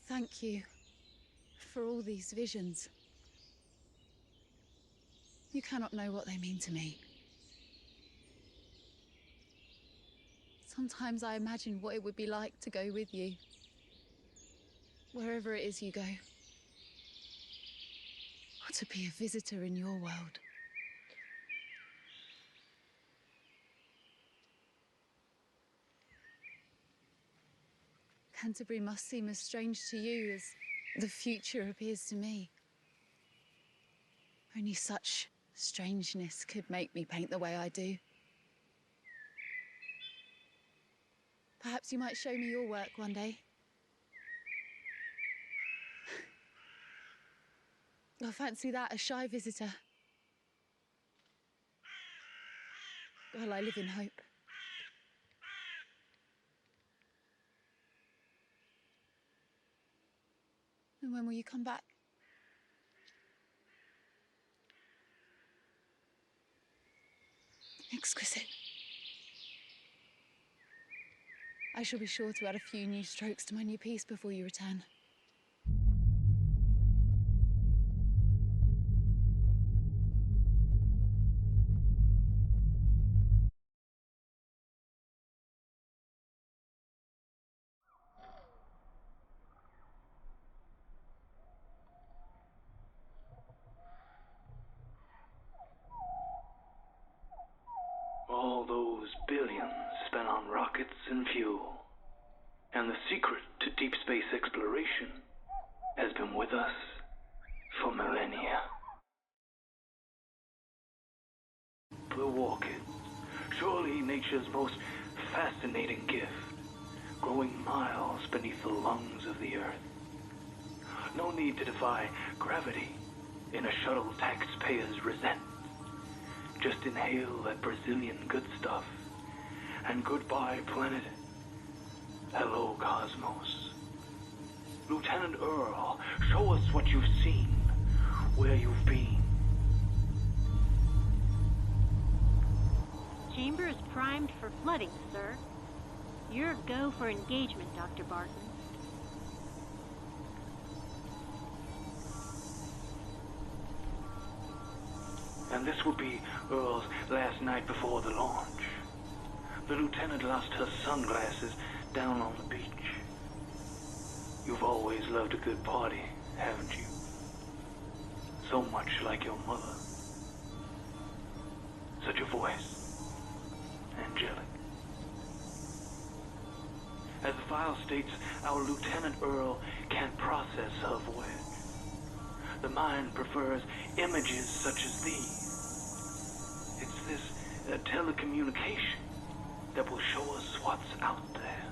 Thank you for all these visions. You cannot know what they mean to me. Sometimes I imagine what it would be like to go with you, wherever it is you go. Or to be a visitor in your world. Canterbury must seem as strange to you as the future appears to me. Only such strangeness could make me paint the way I do. Perhaps you might show me your work one day. I fancy that, a shy visitor. Well, I live in hope. And when will you come back? Exquisite. I shall be sure to add a few new strokes to my new piece before you return. All those billions spent on rockets and fuel, and the secret to deep space exploration has been with us for millennia. The orchid, surely nature's most fascinating gift, growing miles beneath the lungs of the earth. No need to defy gravity in a shuttle taxpayers resent. Just inhale that Brazilian good stuff, and goodbye, planet. Hello, cosmos. Lieutenant Earle, show us what you've seen, where you've been. Chamber is primed for flooding, sir. You're go for engagement, Dr. Barton. And this will be Earle's last night before the launch. The lieutenant lost her sunglasses down on the beach. You've always loved a good party, haven't you? So much like your mother. Such a voice. Angelic. As the file states, our Lieutenant Earle can't process her voyage. The mind prefers images such as these. It's this telecommunication that will show us what's out there.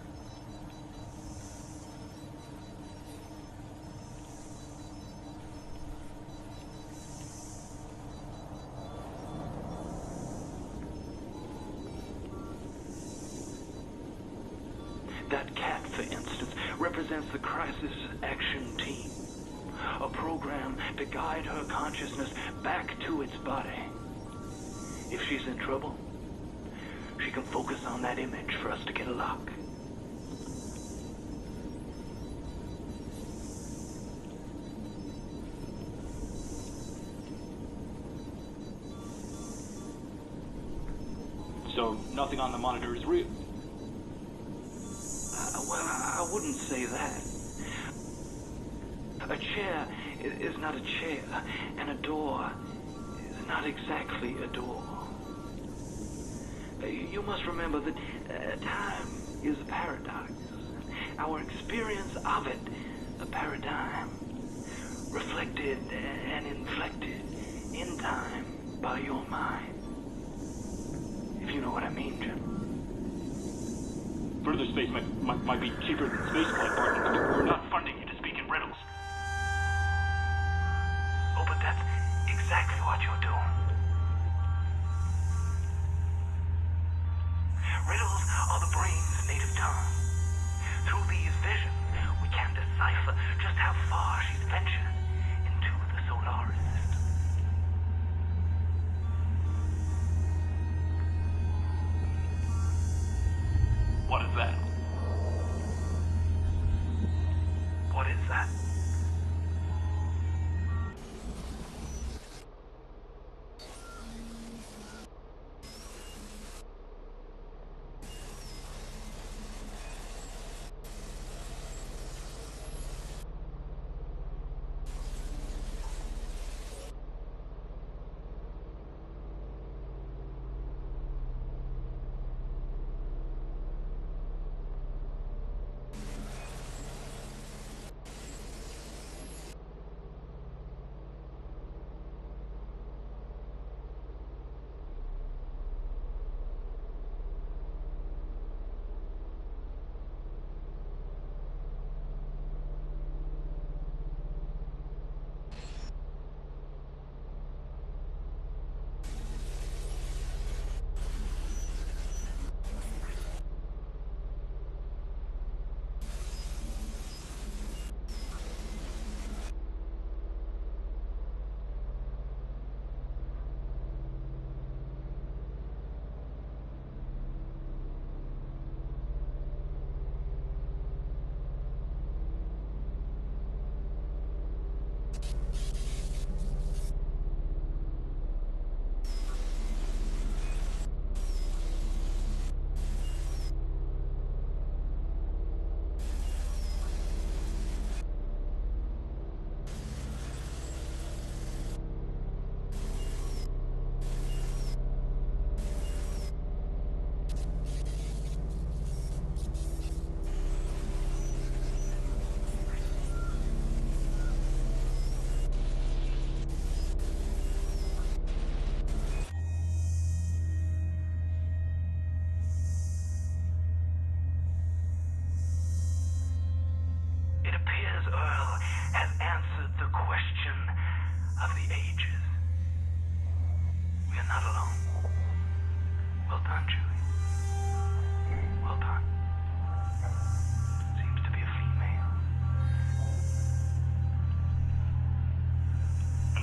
That cat, for instance, represents the Crisis Action Team. A program to guide her consciousness back to its body. If she's in trouble, she can focus on that image for us to get a lock. So nothing on the monitor is real? Well, I wouldn't say that. A chair is not a chair, and a door is not exactly a door. You must remember that time is a paradox. Our experience of it, a paradigm, reflected and inflected in time by your mind. If you know what I mean, Jim. Further space might be cheaper than spaceflight, Barton. We're not funding you to speak in riddles. Oh, but that's exactly what you're doing. Riddles are the brain's native tongue. Through these visions, we can decipher just how far she's ventured into the solar system. What is that? What's that?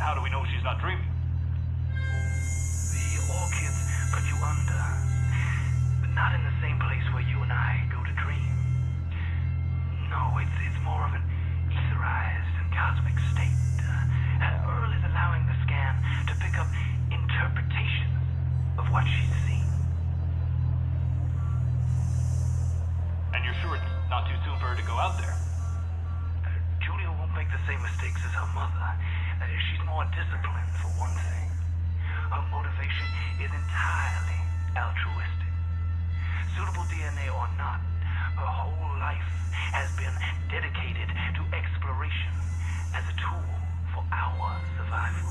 How do we know she's not dreaming? The orchids put you under, but not in the same place where you and I go to dream. No, it's more of an etherized and cosmic state. Earle is allowing the scan to pick up interpretations of what she's seen. And you're sure it's not too soon for her to go out there? Julia won't make the same mistakes as her mother. She's more disciplined, for one thing. Her motivation is entirely altruistic. Suitable DNA or not, her whole life has been dedicated to exploration as a tool for our survival.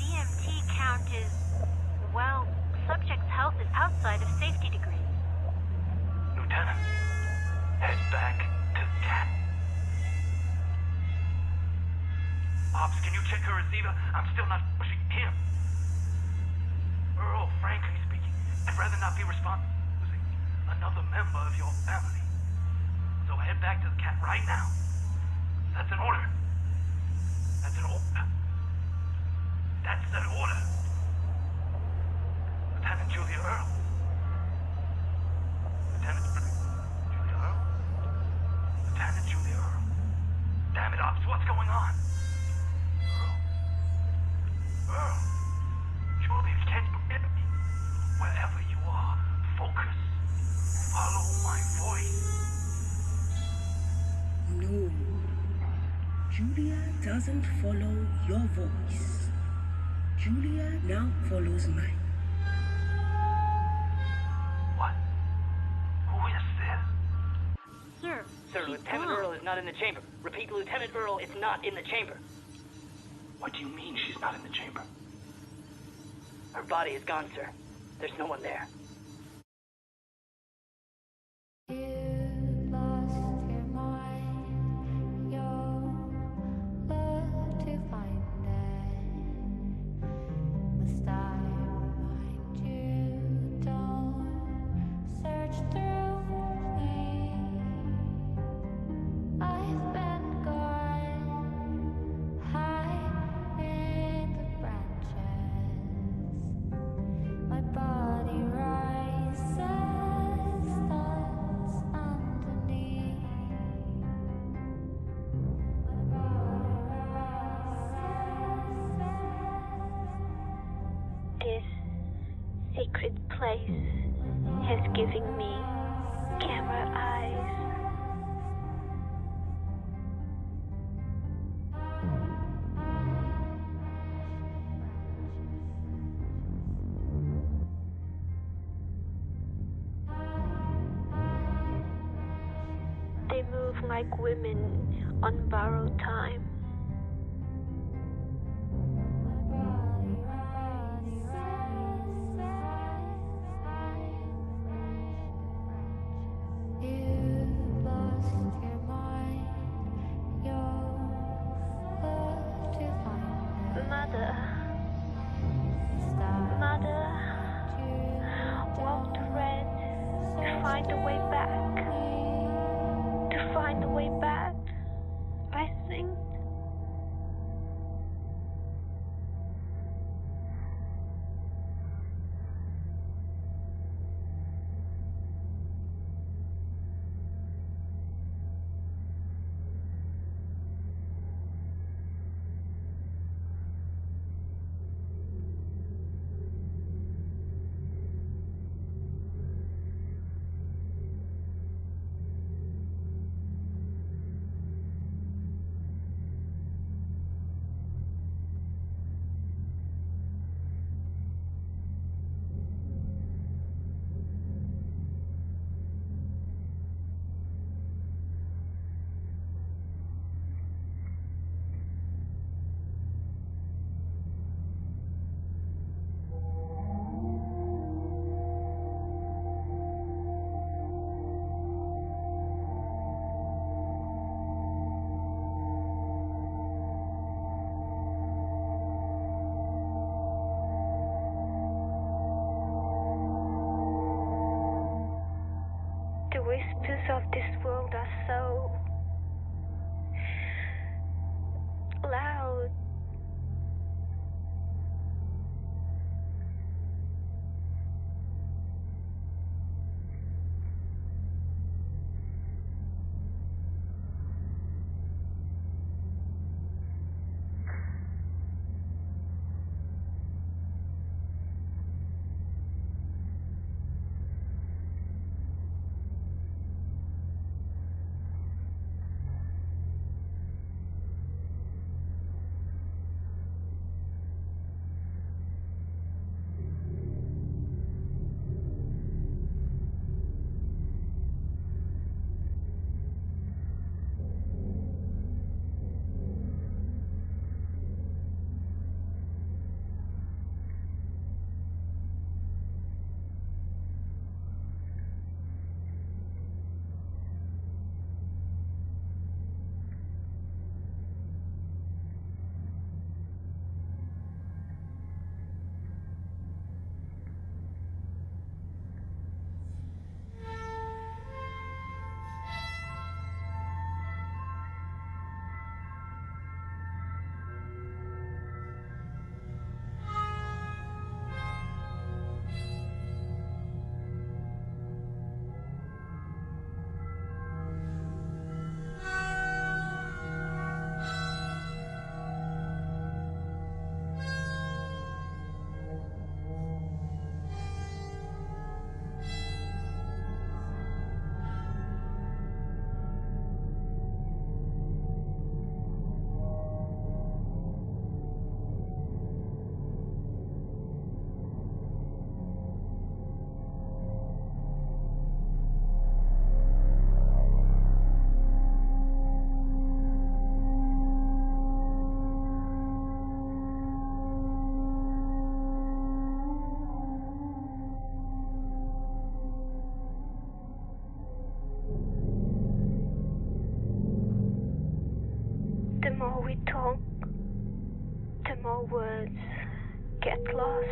DMT count is, well, subject's health is outside of safety degrees. Lieutenant, head back to the cat. Ops, can you check her receiver? I'm still not pushing him. Earle, frankly speaking, I'd rather not be responsible for losing another member of your family. So head back to the cat right now. That's an order. That's an order. That's an order. Lieutenant Julia Earle. Lieutenant Julia Earle? Lieutenant Julia Earle. Damn it, Ops, what's going on? Earle, Julia, can you hear me? Wherever you are, focus. Follow my voice. No. Julia doesn't follow your voice. Julia now follows mine. What? Who is this? Sir, Sir, she's Lieutenant gone. Earle is not in the chamber. Repeat, Lieutenant Earle is not in the chamber. What do you mean she's not in the chamber? Her body is gone, sir. There's no one there. You lost your mind, you'll look to find it. Must I remind you, don't search through me. I've been gone, high in the branches. My body rises. sacred place has given me camera eyes. They move like women on borrowed time. Mother walked red to find a way back. To find a way back, I think. The whispers of this world are so loud. The more we talk, the more words get lost.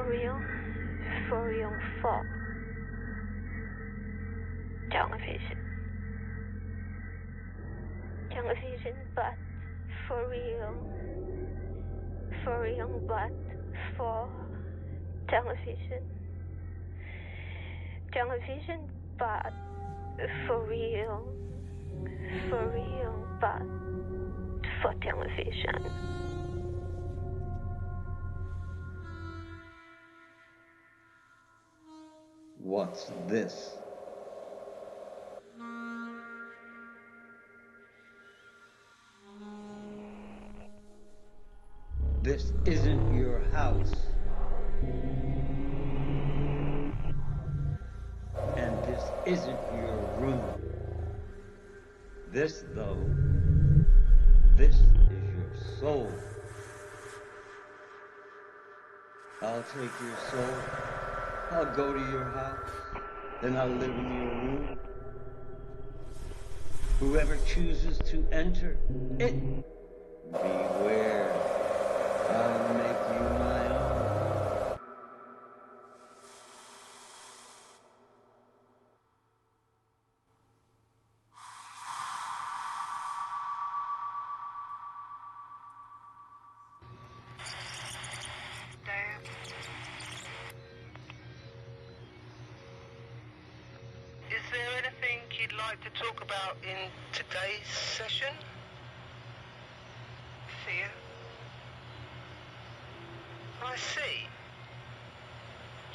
real fuck. Television, but for real, but for television, but for real, but for television. What's this? This isn't your house. And this isn't your room. This, though, this is your soul. I'll take your soul. I'll go to your house. Then I'll live in your room. Whoever chooses to enter it, beware. I'll make you my own. Is there anything you'd like to talk about in today's session? Fear? I see.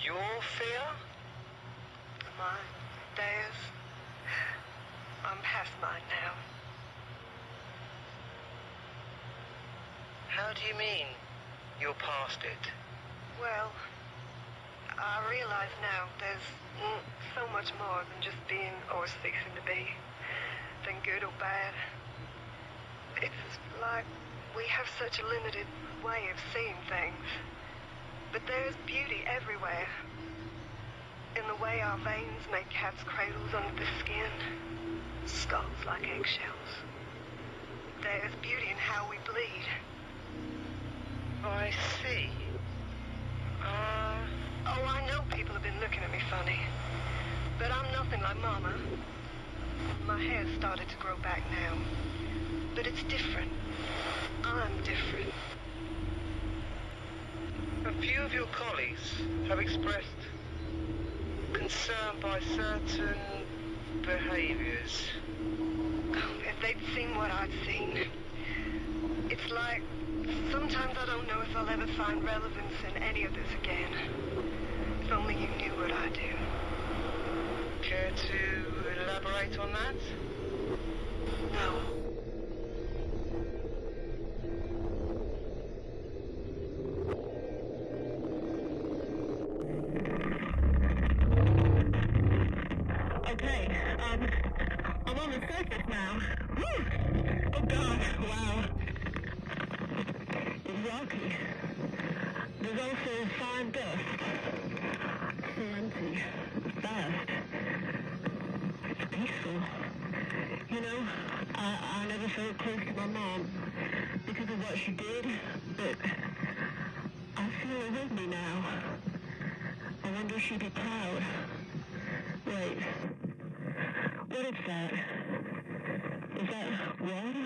Your fear? My days? I'm past mine now. How do you mean, you're past it? Well, I realize now there's so much more than just being or ceasing to be, than good or bad. It's like we have such a limited way of seeing things. But there's beauty everywhere. In the way our veins make cats' cradles under the skin, skulls like eggshells. There's beauty in how we bleed. I see. Oh, I know people have been looking at me funny. But I'm nothing like Mama. My hair's started to grow back now. But it's different. I'm different. A few of your colleagues have expressed concern by certain behaviors. If they'd seen what I'd seen. It's like, sometimes I don't know if I'll ever find relevance in any of this again. If only you knew what I do. Care to elaborate on that? No. Okay, I'm on the surface now. Woo! Oh God, wow. It's rocky. There's also fine dust. So empty. Vast. It's peaceful. You know, I never felt close to my mom because of what she did, but I feel her with me now. I wonder if she'd be proud. Wait. What is that? Is that water?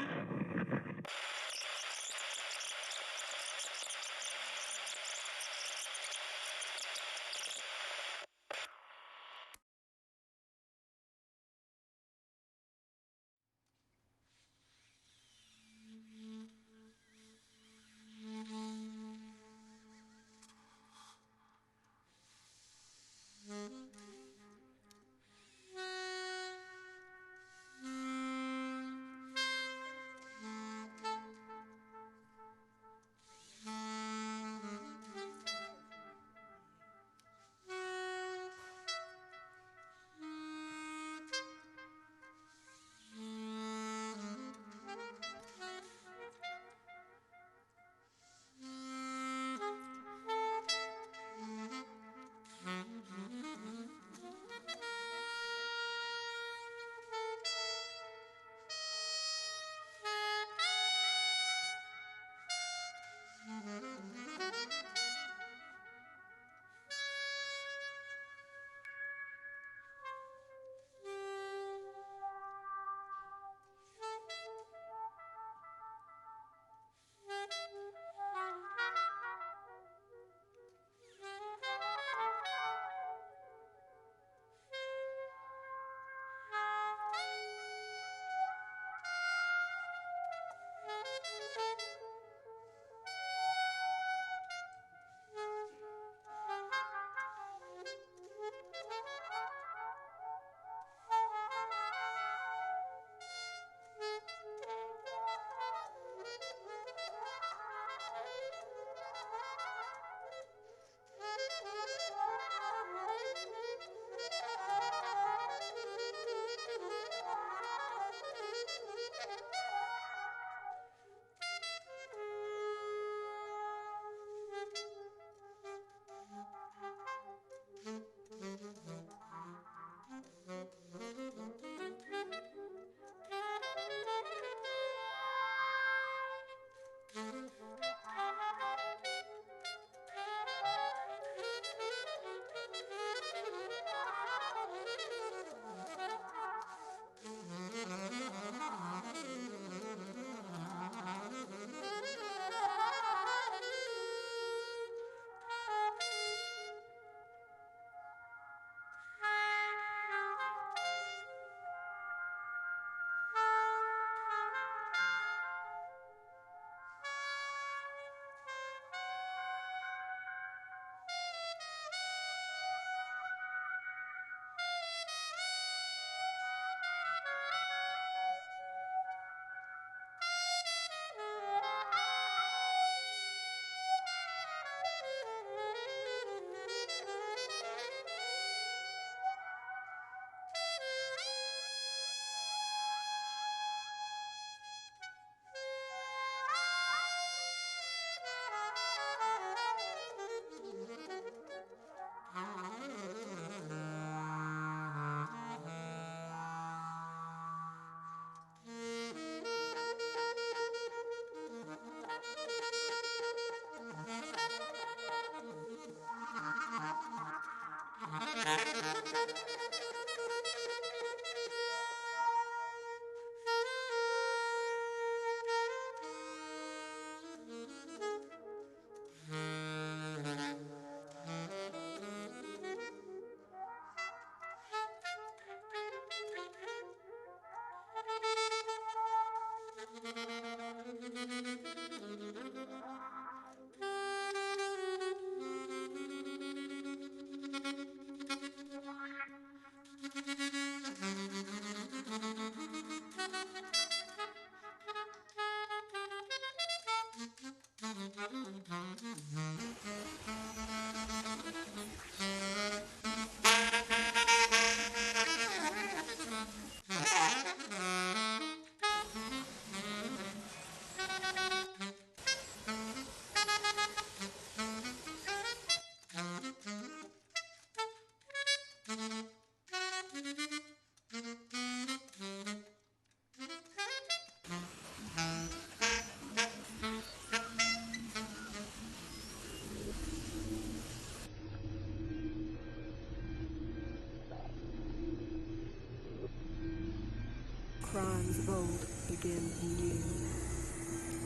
Crimes of old begin anew.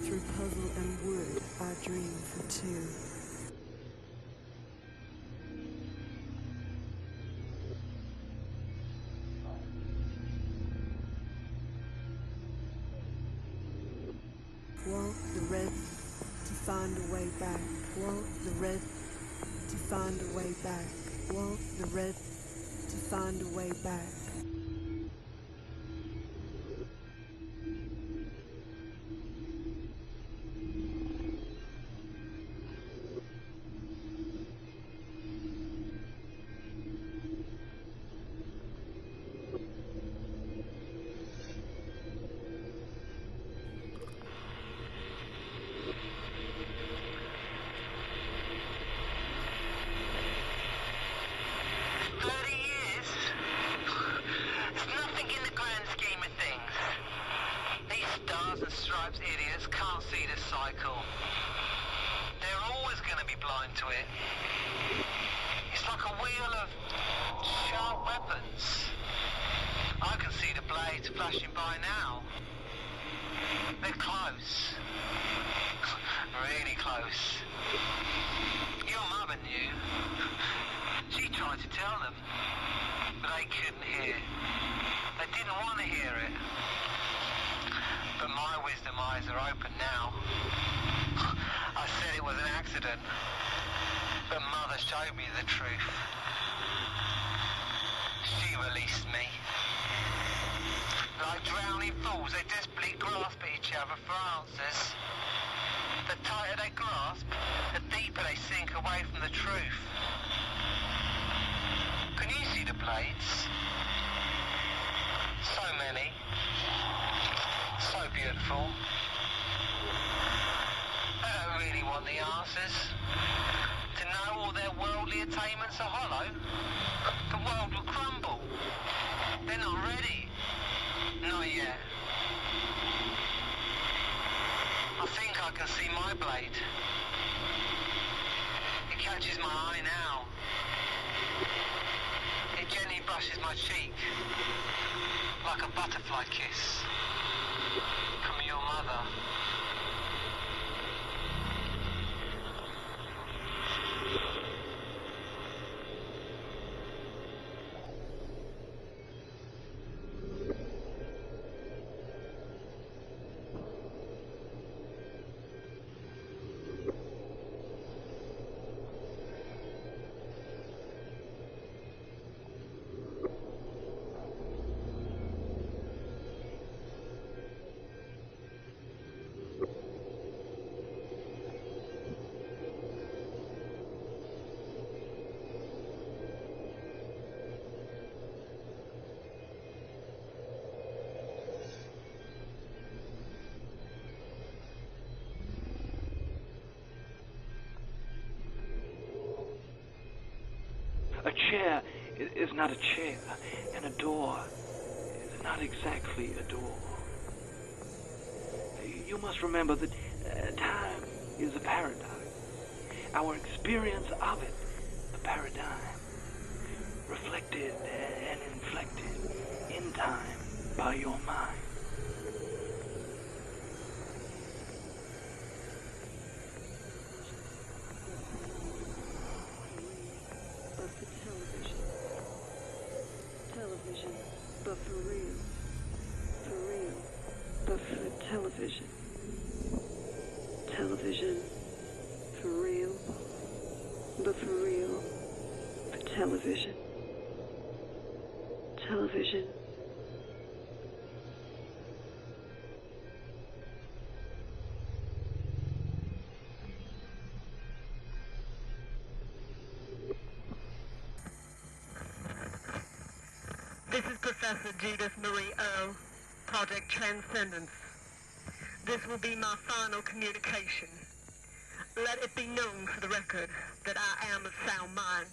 Through puzzle and wood I dream for two. Walk the red to find a way back. Walk the red to find a way back. Walk the red to find a way back. A chair is not a chair, and a door is not exactly a door. You must remember that time is a paradigm. Our experience of it, a paradigm, reflected and inflected in time by your mind. Television, but for real, but for television. Television for real, but for real, for television. Television. This is Professor Judith Marie Earle, Project Transcendence. This will be my final communication. Let it be known for the record that I am of sound mind.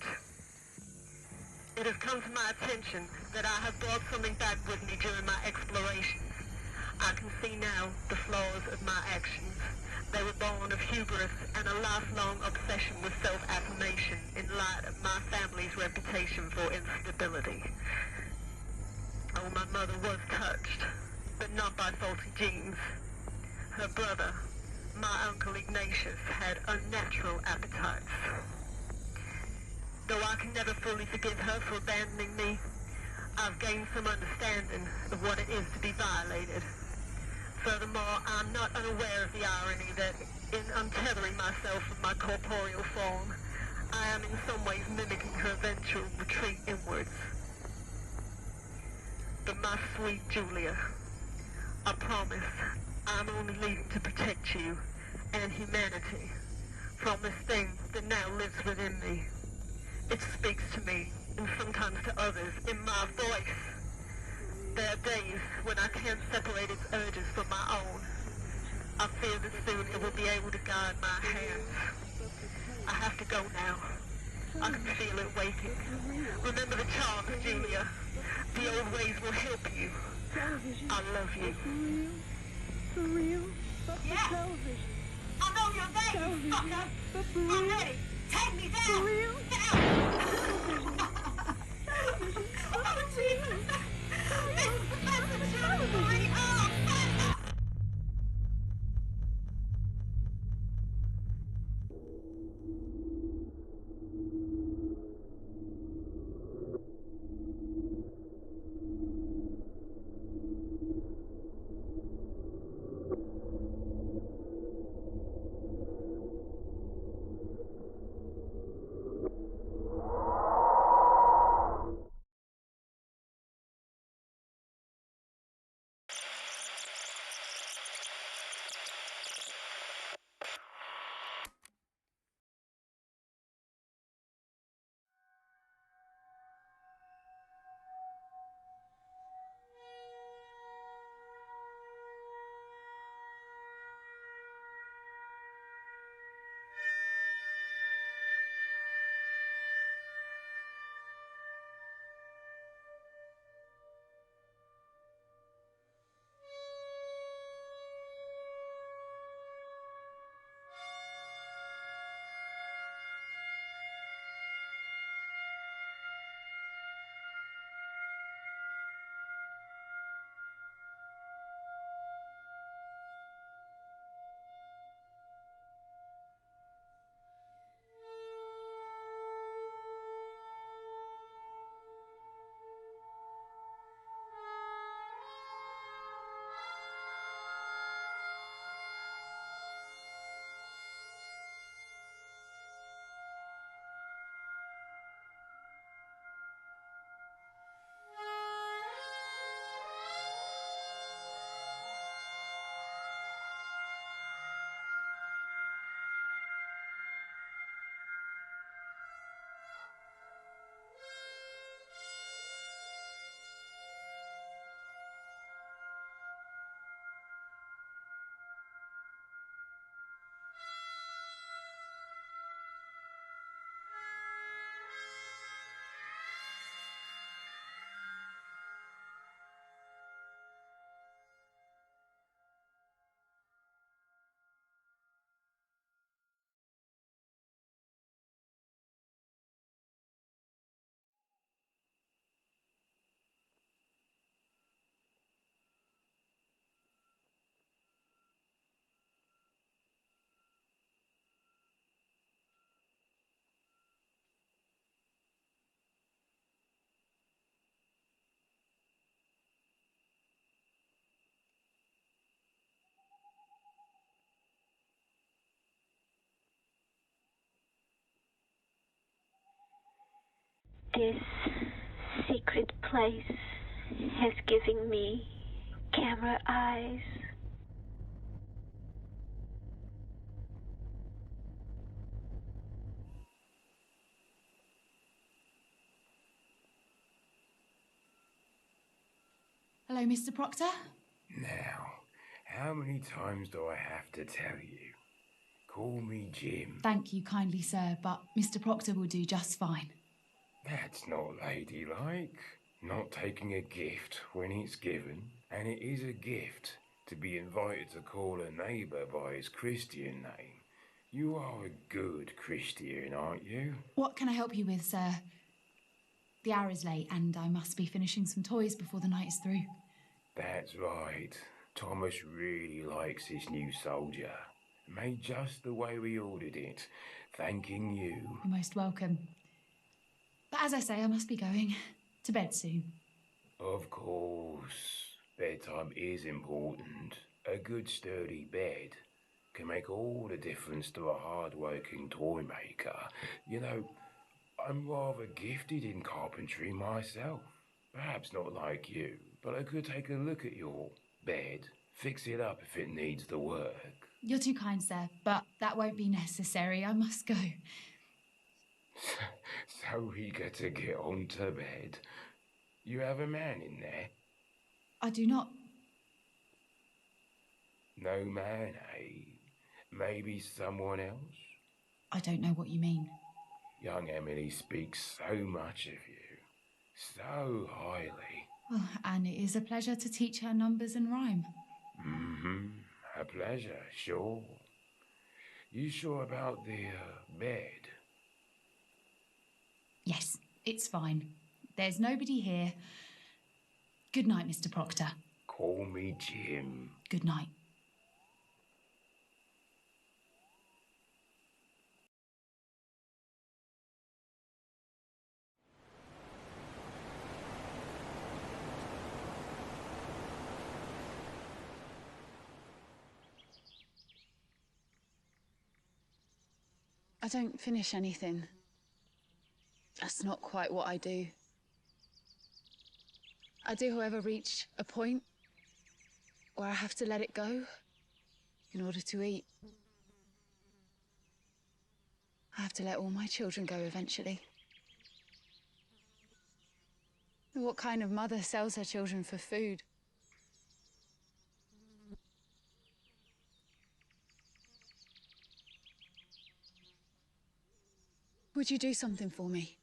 It has come to my attention that I have brought something back with me during my explorations. I can see now the flaws of my actions. They were born of hubris and a lifelong obsession with self-affirmation in light of my family's reputation for instability. Oh, my mother was touched, but not by faulty genes. Her brother, my uncle Ignatius, had unnatural appetites. Though I can never fully forgive her for abandoning me, I've gained some understanding of what it is to be violated. Furthermore, I'm not unaware of the irony that in untethering myself from my corporeal form, I am in some ways mimicking her eventual retreat inwards. But my sweet Julia, I promise I'm only leaving to protect you and humanity from this thing that now lives within me. It speaks to me, and sometimes to others, in my voice. There are days when I can't separate its urges from my own. I fear that soon it will be able to guide my hands. I have to go now. I can feel it waiting. Remember the charms, Julia. The old ways will help you. I love you. For real? But for Yeah. television. I know you're there, you fucker. But for I'm real? ready. Take me down. For real? Down. Television. Oh, Jesus. This is the best of the television. Oh, This secret place has given me camera eyes. Hello, Mr. Proctor? Now, how many times do I have to tell you? Call me Jim. Thank you kindly, sir, but Mr. Proctor will do just fine. That's not ladylike. Not taking a gift when it's given, and it is a gift to be invited to call a neighbour by his Christian name. You are a good Christian, aren't you? What can I help you with, sir? The hour is late, and I must be finishing some toys before the night is through. That's right. Thomas really likes this new soldier. Made just the way we ordered it. Thanking you. You're most welcome. But as I say, I must be going to bed soon. Of course. Bedtime is important. A good sturdy bed can make all the difference to a hard-working toy maker. You know, I'm rather gifted in carpentry myself. Perhaps not like you, but I could take a look at your bed, fix it up if it needs the work. You're too kind, sir, but that won't be necessary. I must go. So eager to get on to bed. You have a man in there? I do not. No man, eh? Maybe someone else? I don't know what you mean. Young Emily speaks so much of you, so highly. Oh, and it is a pleasure to teach her numbers and rhyme. Mm-hmm. A pleasure, sure. You sure about the bed? Yes, it's fine. There's nobody here. Good night, Mr. Proctor. Call me Jim. Good night. I don't finish anything. That's not quite what I do. I do, however, reach a point where I have to let it go in order to eat. I have to let all my children go eventually. What kind of mother sells her children for food? Would you do something for me?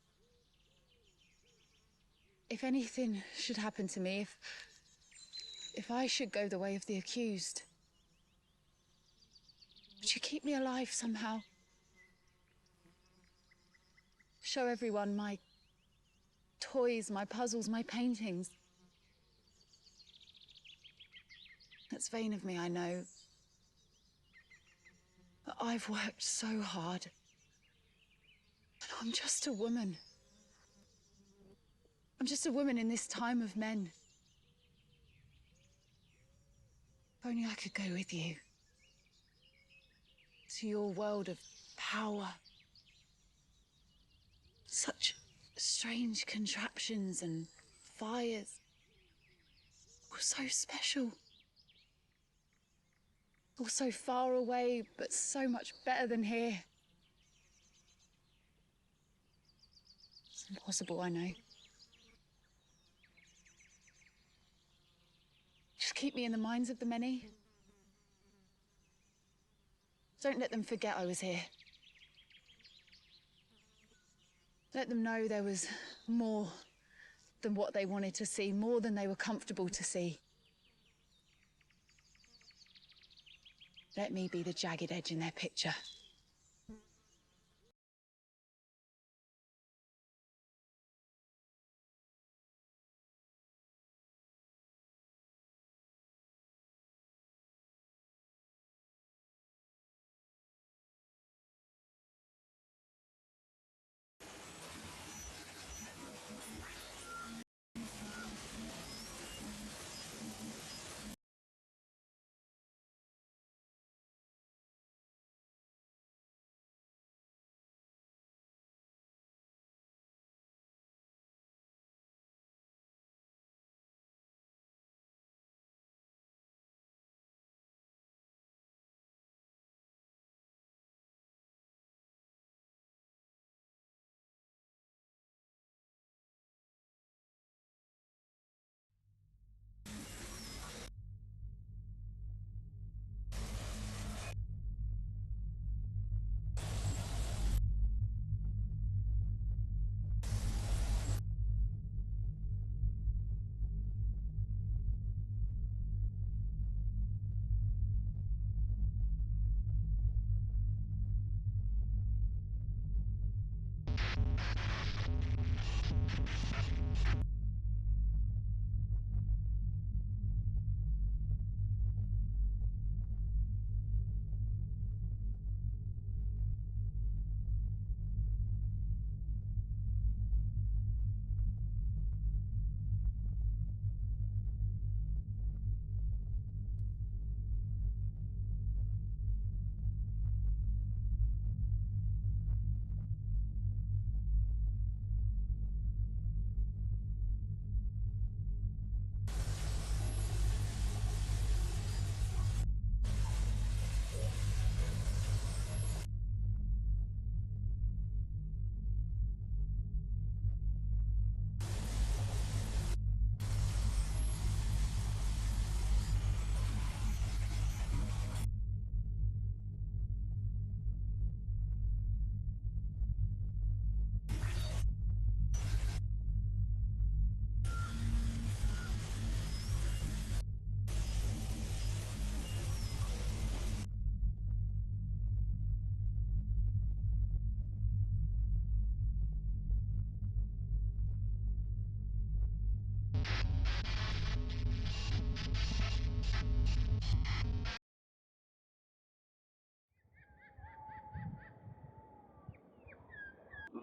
If anything should happen to me, if I should go the way of the accused, would you keep me alive somehow? Show everyone my toys, my puzzles, my paintings. That's vain of me, I know. But I've worked so hard. I'm just a woman. I'm just a woman in this time of men. If only I could go with you. To your world of power. Such strange contraptions and fires. All so special. All so far away, but so much better than here. It's impossible, I know. Just keep me in the minds of the many. Don't let them forget I was here. Let them know there was more than what they wanted to see, more than they were comfortable to see. Let me be the jagged edge in their picture.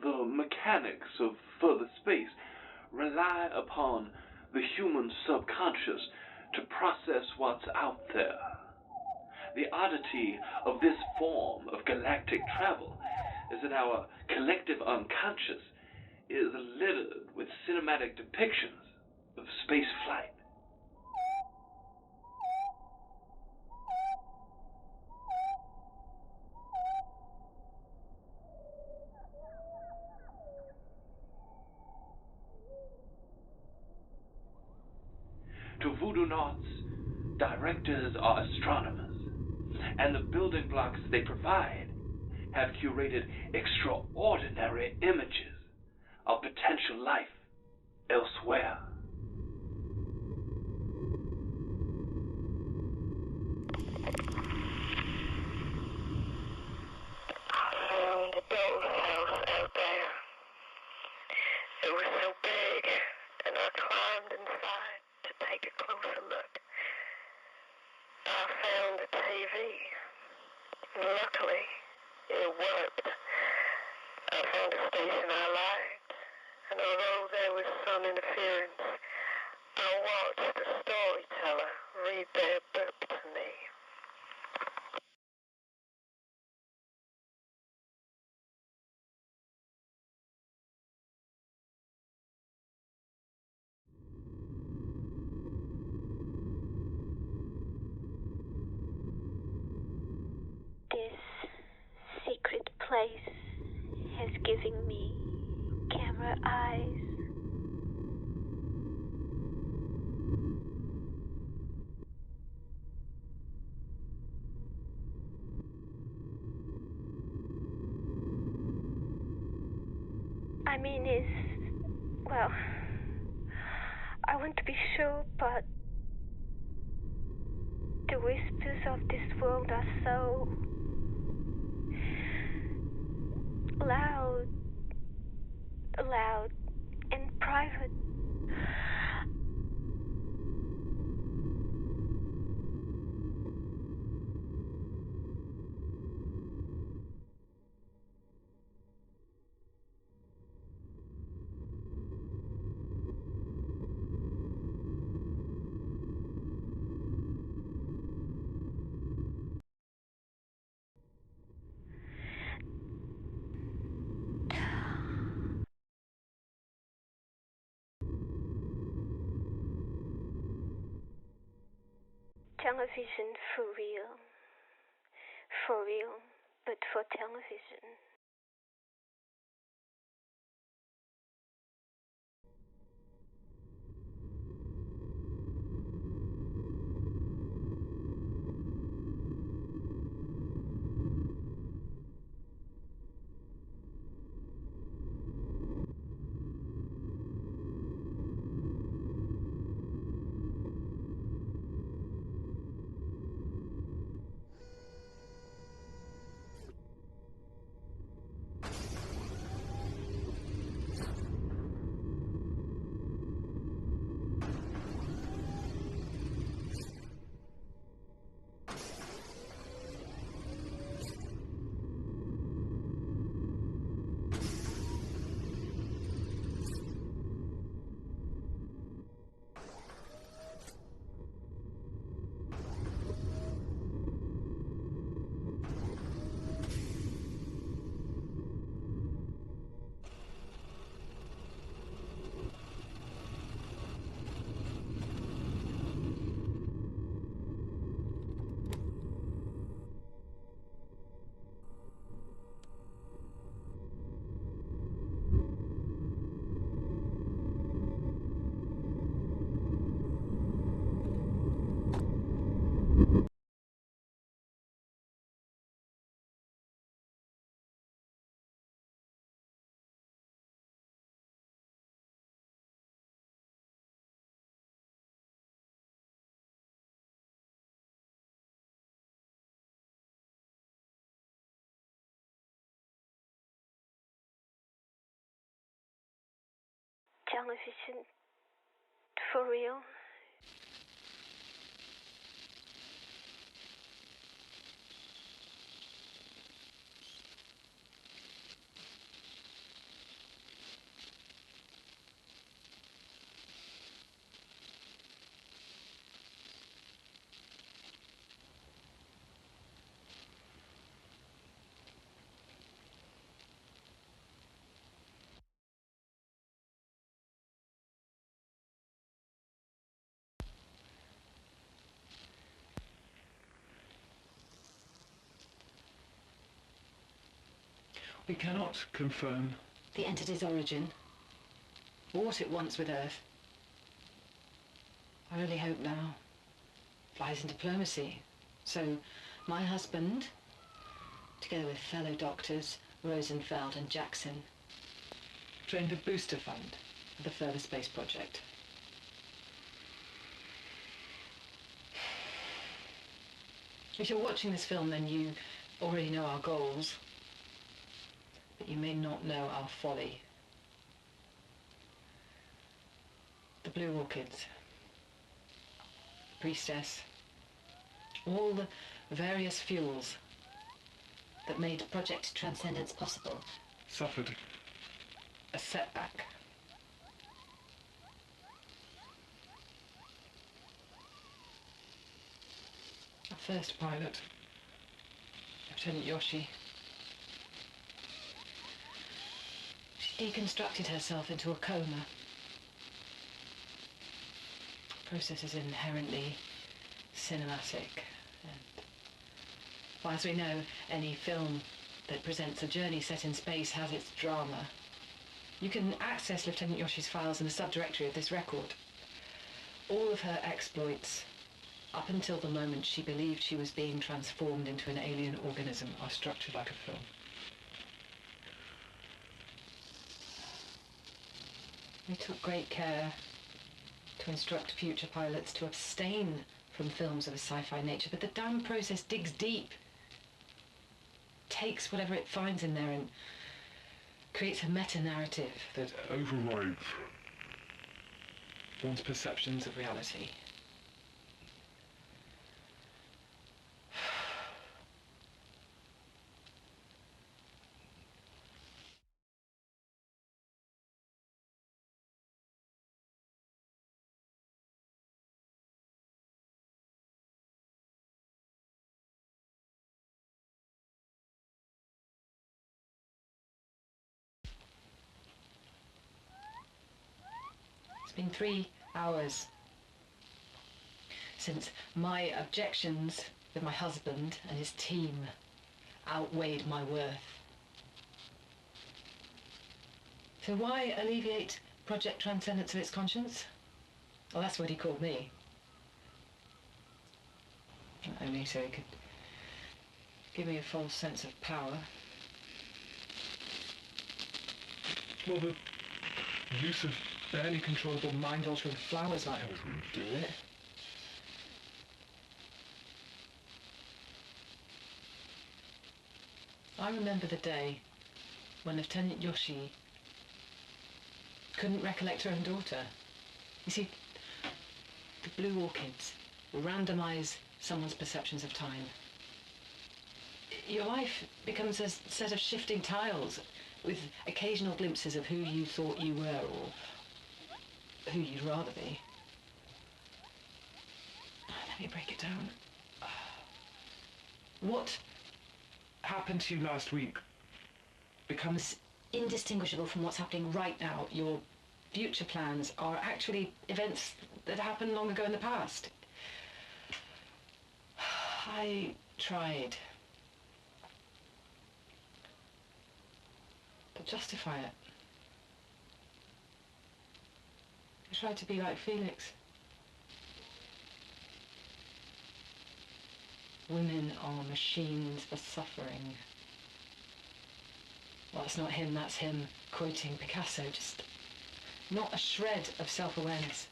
the mechanics of further space rely upon the human subconscious to process what's out there. The oddity of this form of galactic travel is that our collective unconscious is littered with cinematic depictions of space flight. To Voodoonaut's, directors are astronomers, and the building blocks they provide have curated extraordinary images of potential life elsewhere. I found a dollhouse out there. It was so big, and I climbed inside to take a closer look. I found a TV. Luckily, it worked. I found a station I liked, and although there was some interference, I watched the storyteller read their book to me. This secret place has given me camera eyes. I mean, well, I want to be sure, but the whispers of this world are so loud and private. Television for real, but for television. Television for real. We cannot confirm the entity's origin, or what it wants with Earth. Our only hope now lies in diplomacy. So, my husband, together with fellow doctors Rosenfeld and Jackson, trained a booster fund for the further space project. If you're watching this film, then you already know our goals, but you may not know our folly. The Blue Orchids, Priestess, all the various fuels that made Project Transcendence possible suffered a setback. Our first pilot, Lieutenant Yoshi, she deconstructed herself into a coma. The process is inherently cinematic, and well, as we know, any film that presents a journey set in space has its drama. You can access Lieutenant Yoshi's files in the subdirectory of this record. All of her exploits, up until the moment she believed she was being transformed into an alien organism, are structured like a film. We took great care to instruct future pilots to abstain from films of a sci-fi nature, but the damn process digs deep, takes whatever it finds in there and creates a meta-narrative that overrides one's perceptions of reality. It's been 3 hours since my objections with my husband and his team outweighed my worth. So why alleviate Project Transcendence of its conscience? Well, that's what he called me. Only so he could give me a false sense of power. Well, the use of barely controllable mind-altering flowers might help do it. I remember the day when Lieutenant Yoshi couldn't recollect her own daughter. You see, the Blue Orchids randomize someone's perceptions of time. Your life becomes a set of shifting tiles with occasional glimpses of who you thought you were or who you'd rather be. Let me break it down. What happened to you last week becomes indistinguishable from what's happening right now. Your future plans are actually events that happened long ago in the past. I tried to justify it. I tried to be like Felix. Women are machines for suffering. Well, it's not him, that's him quoting Picasso. Just not a shred of self-awareness.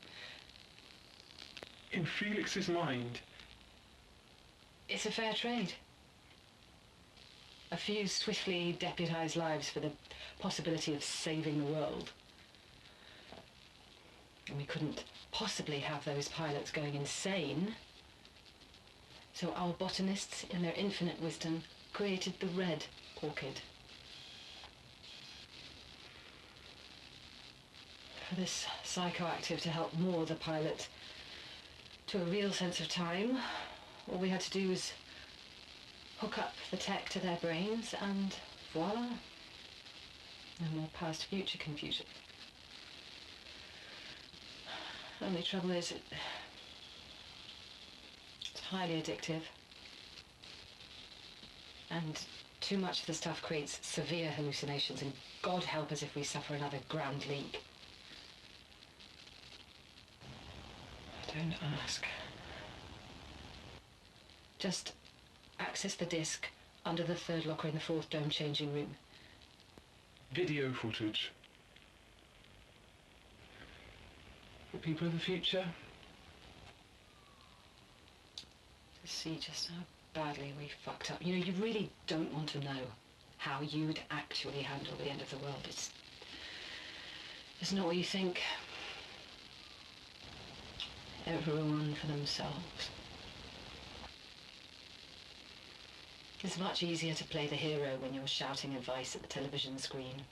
In Felix's mind, it's a fair trade. A few swiftly deputized lives for the possibility of saving the world. And we couldn't possibly have those pilots going insane. So our botanists, in their infinite wisdom, created the red orchid. For this psychoactive to help moor the pilot to a real sense of time, all we had to do was hook up the tech to their brains and voila, no more past-future confusion. Only trouble is, it's highly addictive and Too much of the stuff creates severe hallucinations, and God help us if we suffer another ground leak. Don't ask. Just access the disc under the third locker in the fourth dome changing room. Video footage. For people of the future. To see just how badly we fucked up. You know, you really don't want to know how you'd actually handle the end of the world. It's not what you think. Everyone for themselves. It's much easier to play the hero when you're shouting advice at the television screen.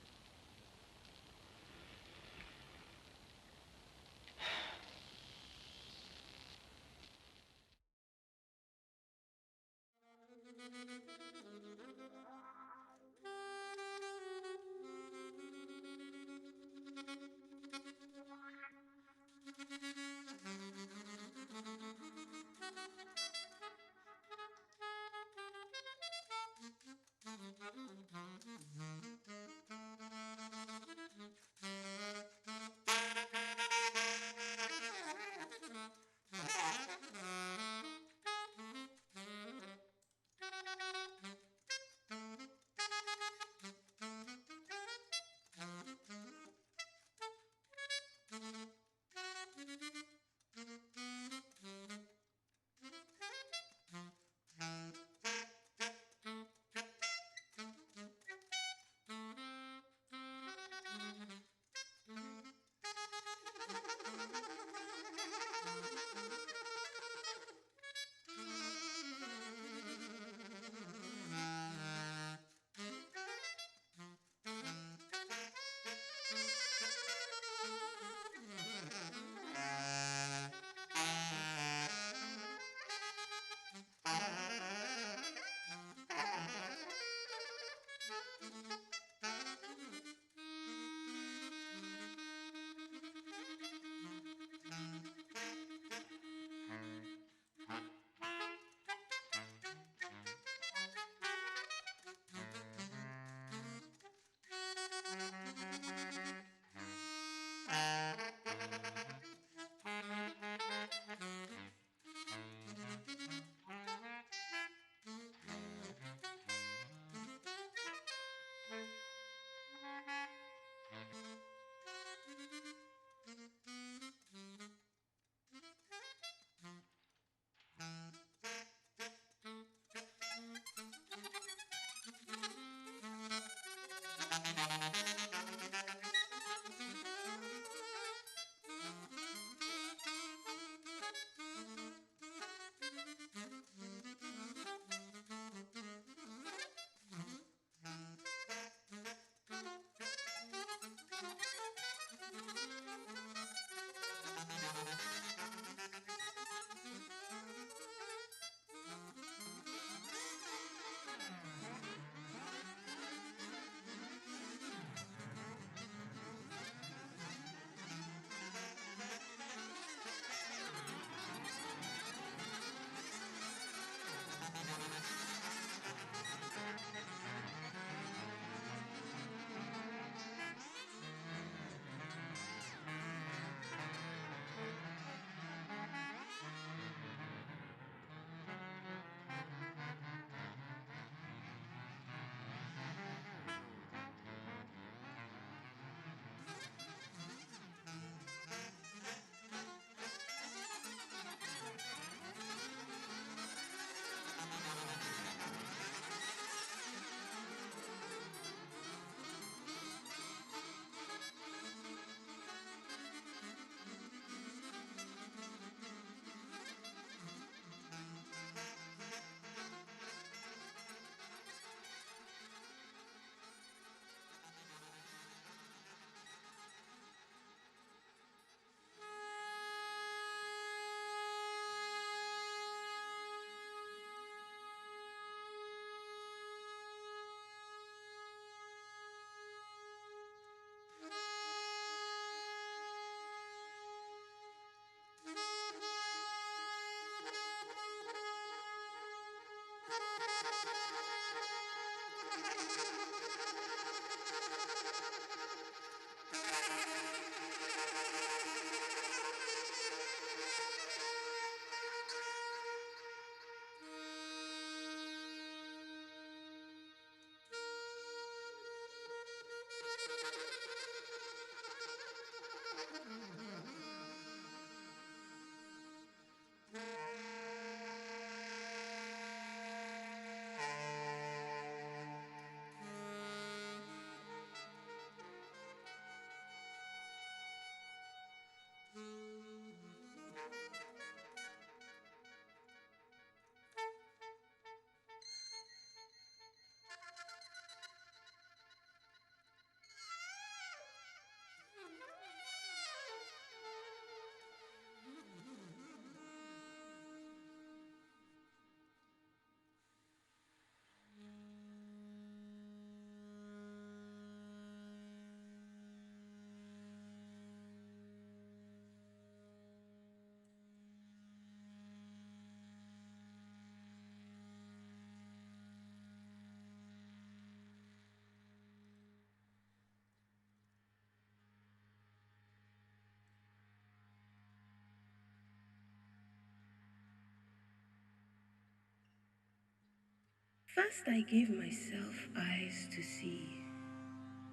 First I gave myself eyes to see,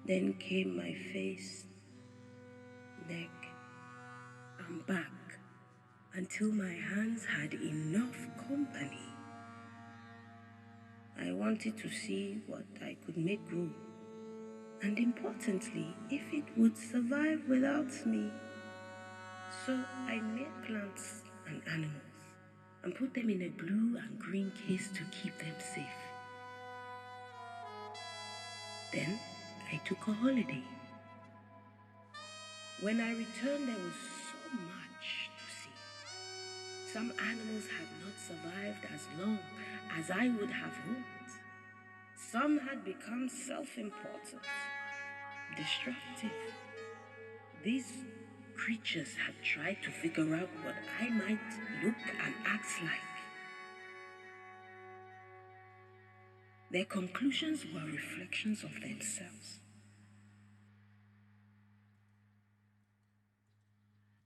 then came my face, neck, and back, until my hands had enough company. I wanted to see what I could make grow, and importantly, if it would survive without me. So I made plants and animals, and put them in a blue and green case to keep them safe. Then I took a holiday. When I returned, there was so much to see. Some animals had not survived as long as I would have hoped. Some had become self-important, destructive. These creatures had tried to figure out what I might look and act like. Their conclusions were reflections of themselves.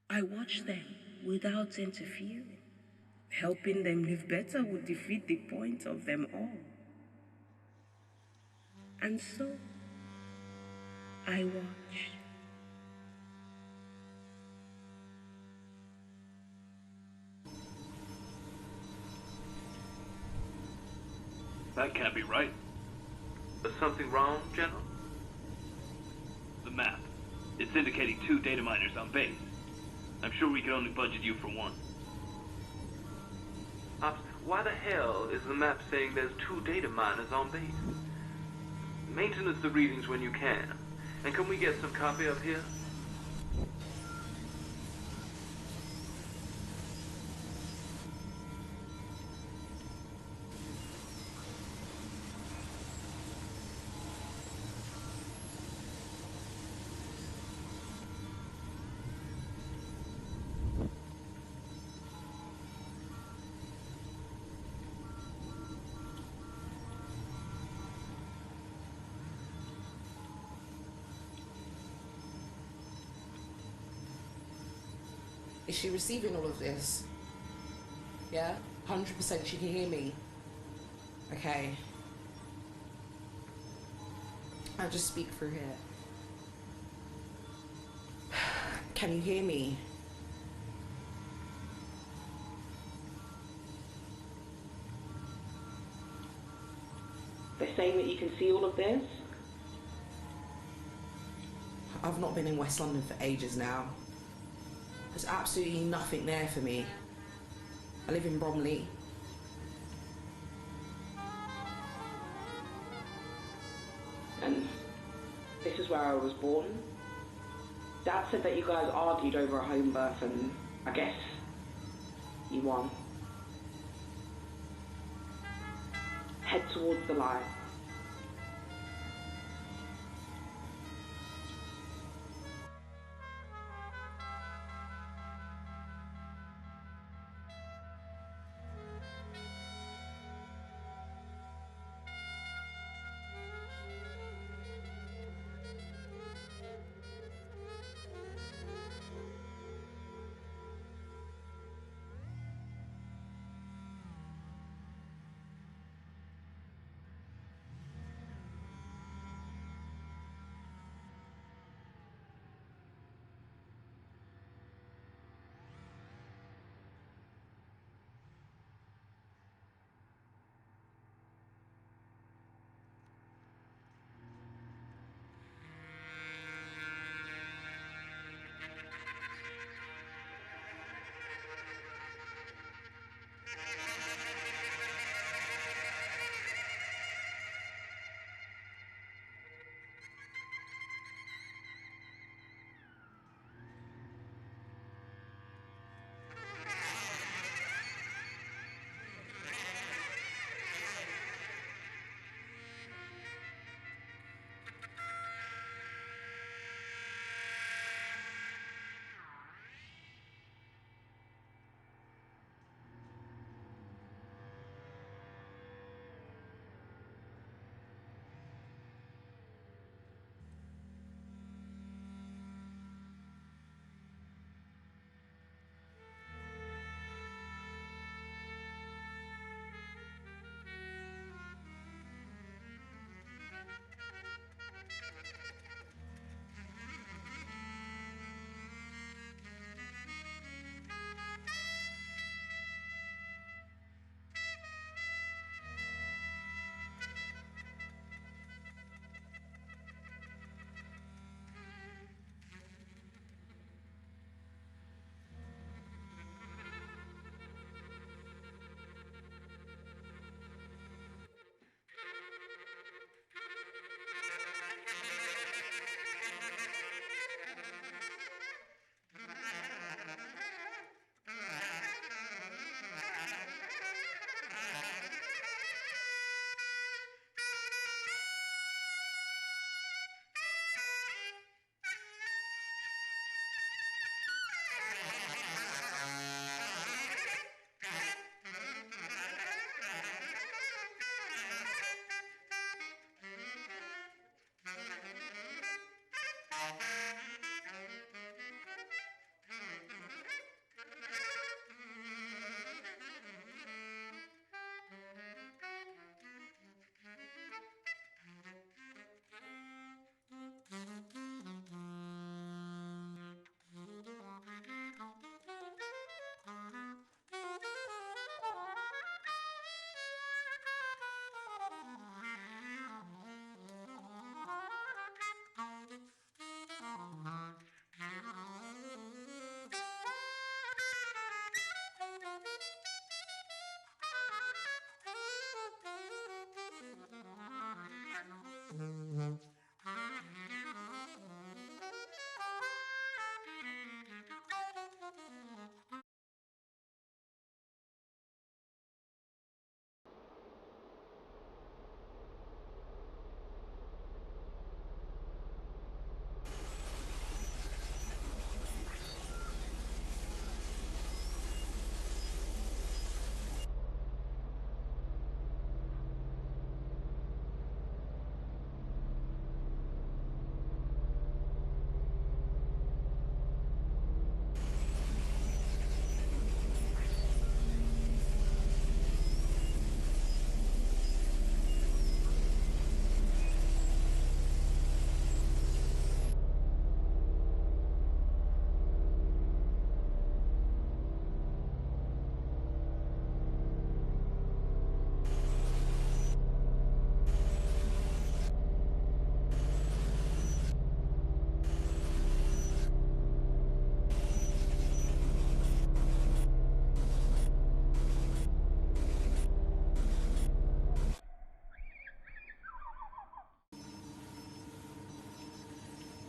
I watched them without interfering. Helping them live better would defeat the point of them all. And so, I watched. That can't be right. Is something wrong, General? The map. It's indicating 2 data miners on base. I'm sure we can only budget you for 1. Ops, why the hell is the map saying there's 2 data miners on base? Maintenance the readings when you can. And can we get some copy up here? Is she receiving all of this? Yeah? 100% she can hear me. Okay. I'll just speak through here. Can you hear me? They're saying that you can see all of this? I've not been in West London for ages now. There's absolutely nothing there for me. I live in Bromley. And this is where I was born. Dad said that you guys argued over a home birth and I guess you won. Head towards the light.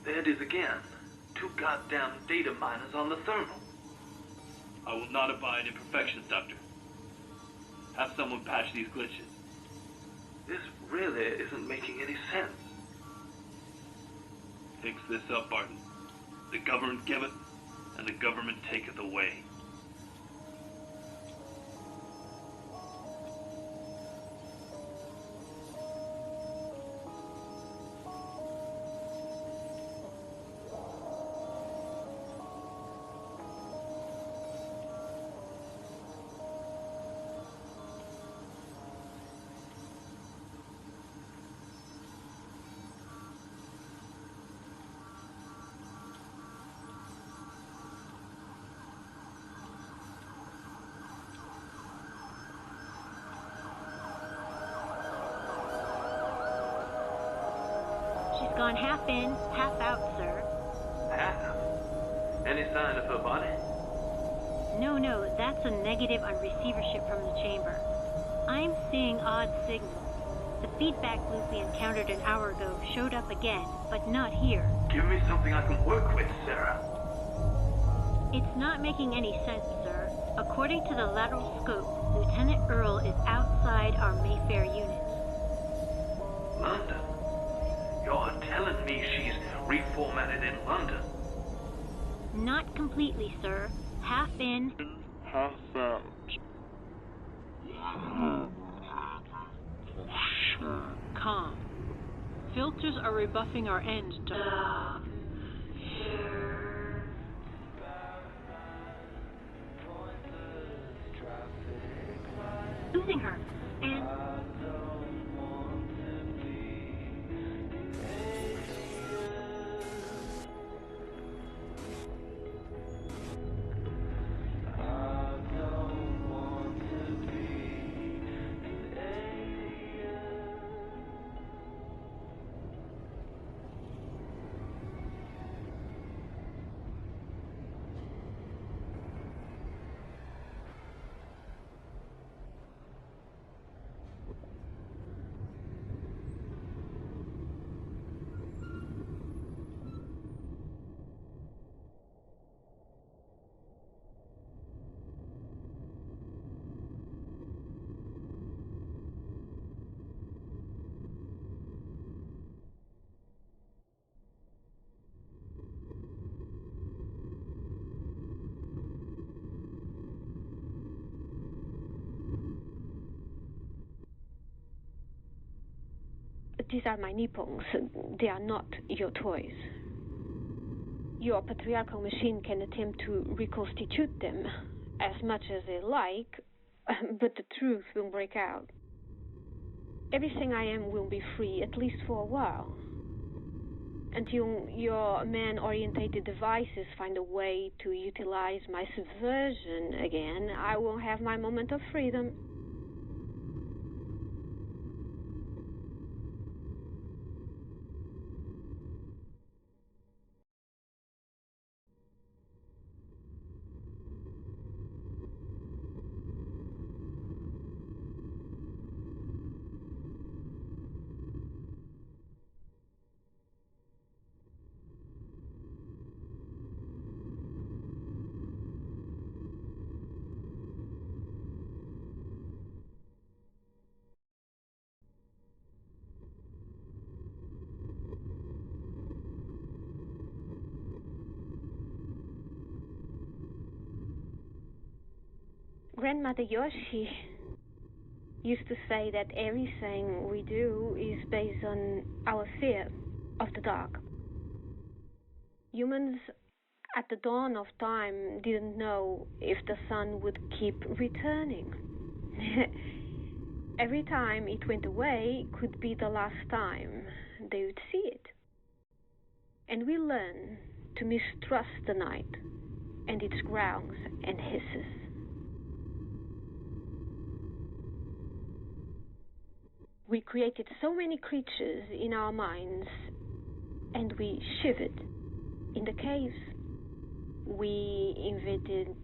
There it is again. 2 goddamn data miners on the thermal. I will not abide imperfections, Doctor. Have someone patch these glitches. This really isn't making any sense. Fix this up, Barton. The government giveth, and the government taketh away. Gone half in, half out, sir. Half? Any sign of her body? No, that's a negative on receivership from the chamber. I'm seeing odd signals. The feedback loop we encountered an hour ago showed up again, but not here. Give me something I can work with, Sarah. It's not making any sense, sir. According to the lateral scope, Lieutenant Earle is outside our Mayfair unit. London? You're telling me she's reformatted in London? Not completely, sir. Half in, half out. Calm. Filters are rebuffing our end, Doctor. Losing her, and... These are my nippons. They are not your toys. Your patriarchal machine can attempt to reconstitute them as much as they like, but the truth will break out. Everything I am will be free, at least for a while. Until your man-orientated devices find a way to utilize my subversion again, I will have my moment of freedom. Grandmother Yoshi used to say that everything we do is based on our fear of the dark. Humans at the dawn of time didn't know if the sun would keep returning. Every time it went away could be the last time they would see it. And we learn to mistrust the night and its growls and hisses. We created so many creatures in our minds, and we shivered in the caves. We invented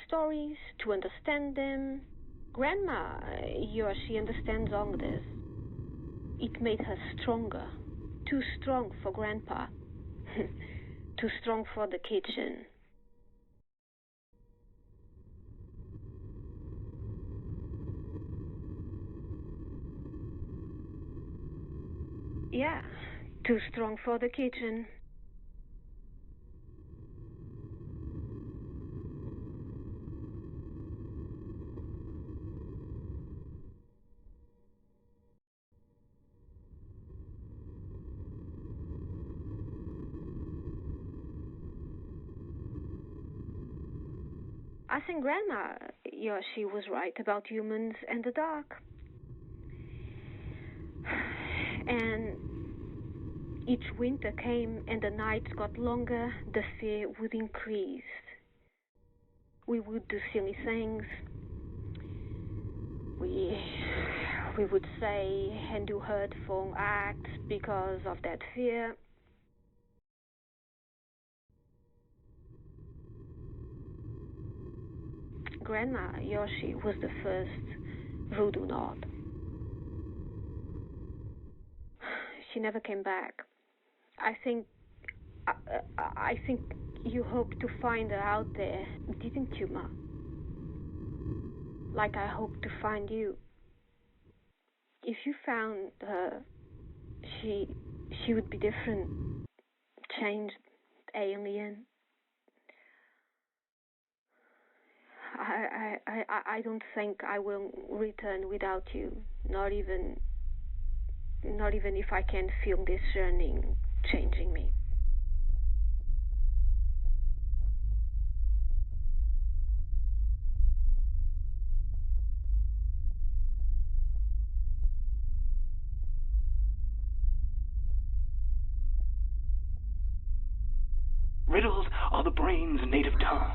stories to understand them. Grandma Yoshi understands all this. It made her stronger. Too strong for Grandpa. Too strong for the kitchen. Yeah, too strong for the kitchen. I think Grandma Yoshi was right about humans and the dark. And each winter came and the nights got longer, the fear would increase. We would do silly things. We would say and do hurtful acts because of that fear. Grandma Yoshi was the first Voodoonaut. She never came back. I think you hoped to find her out there, didn't you, Ma? Like I hoped to find you. If you found her, she would be different, changed, alien. I don't think I will return without you. Not even if I can feel this yearning changing me. Riddles are the brain's native tongue.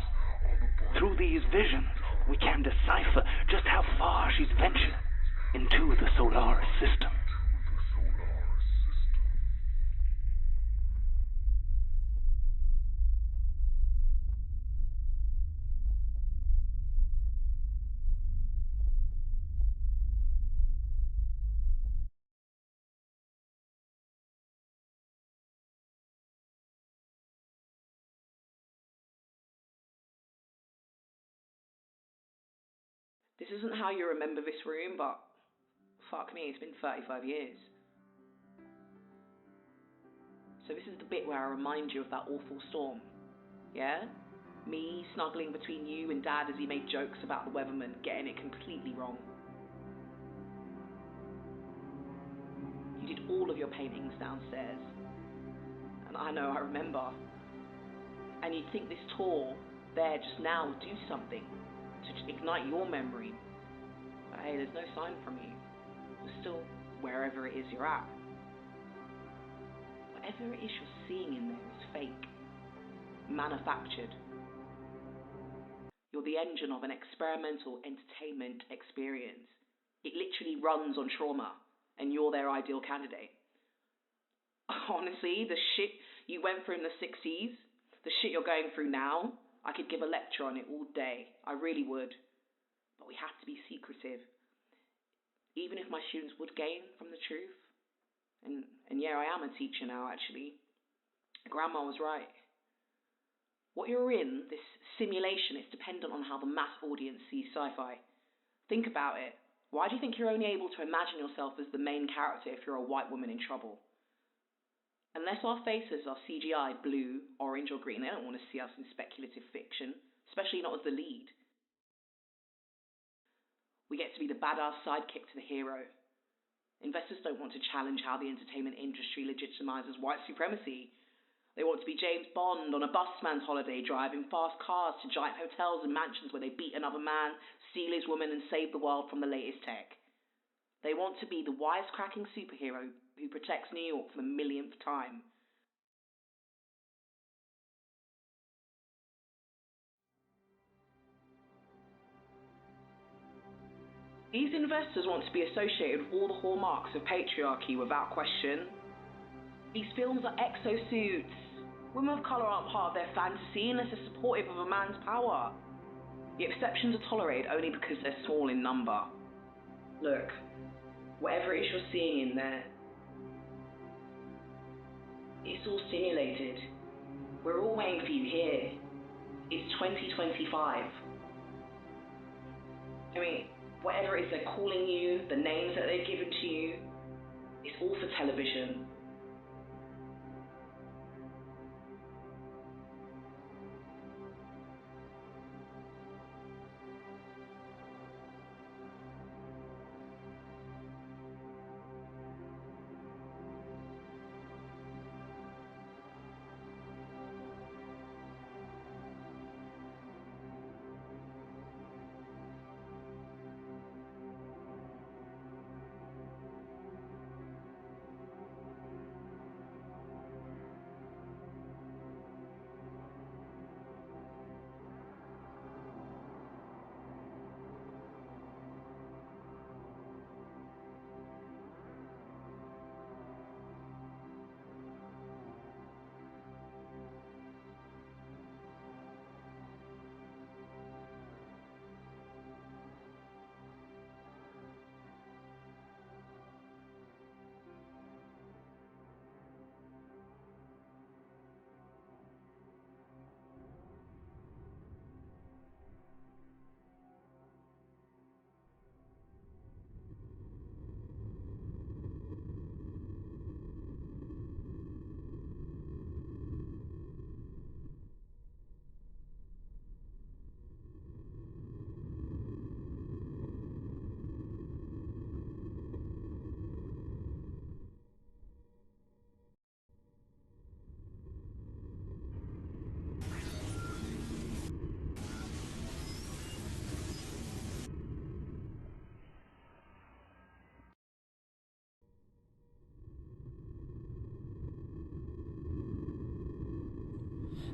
Through these visions, we can decipher just how far she's ventured into the solar system. This isn't how you remember this room, but fuck me, it's been 35 years. So this is the bit where I remind you of that awful storm. Yeah? Me snuggling between you and Dad as he made jokes about the weatherman getting it completely wrong. You did all of your paintings downstairs. And I know, I remember. And you'd think this tour there just now would do something to just ignite your memory. But hey, there's no sign from you. You're still wherever it is you're at. Whatever it is you're seeing in there is fake, manufactured. You're the engine of an experimental entertainment experience. It literally runs on trauma, and you're their ideal candidate. Honestly, the shit you went through in the 60s, the shit you're going through now, I could give a lecture on it all day. I really would. But we have to be secretive. Even if my students would gain from the truth. And yeah, I am a teacher now, actually. Grandma was right. What you're in, this simulation, is dependent on how the mass audience sees sci-fi. Think about it. Why do you think you're only able to imagine yourself as the main character if you're a white woman in trouble? Unless our faces are CGI blue, orange or green, they don't want to see us in speculative fiction, especially not as the lead. We get to be the badass sidekick to the hero. Investors don't want to challenge how the entertainment industry legitimizes white supremacy. They want to be James Bond on a busman's holiday, driving fast cars to giant hotels and mansions where they beat another man, steal his woman, and save the world from the latest tech. They want to be the wisecracking superhero who protects New York for the millionth time. These investors want to be associated with all the hallmarks of patriarchy without question. These films are exosuits. Women of colour aren't part of their fantasy unless they're supportive of a man's power. The exceptions are tolerated only because they're small in number. Look, whatever it is you're seeing in there, it's all simulated. We're all waiting for you here. It's 2025. I mean, whatever it is they're calling you, the names that they've given to you, it's all for television.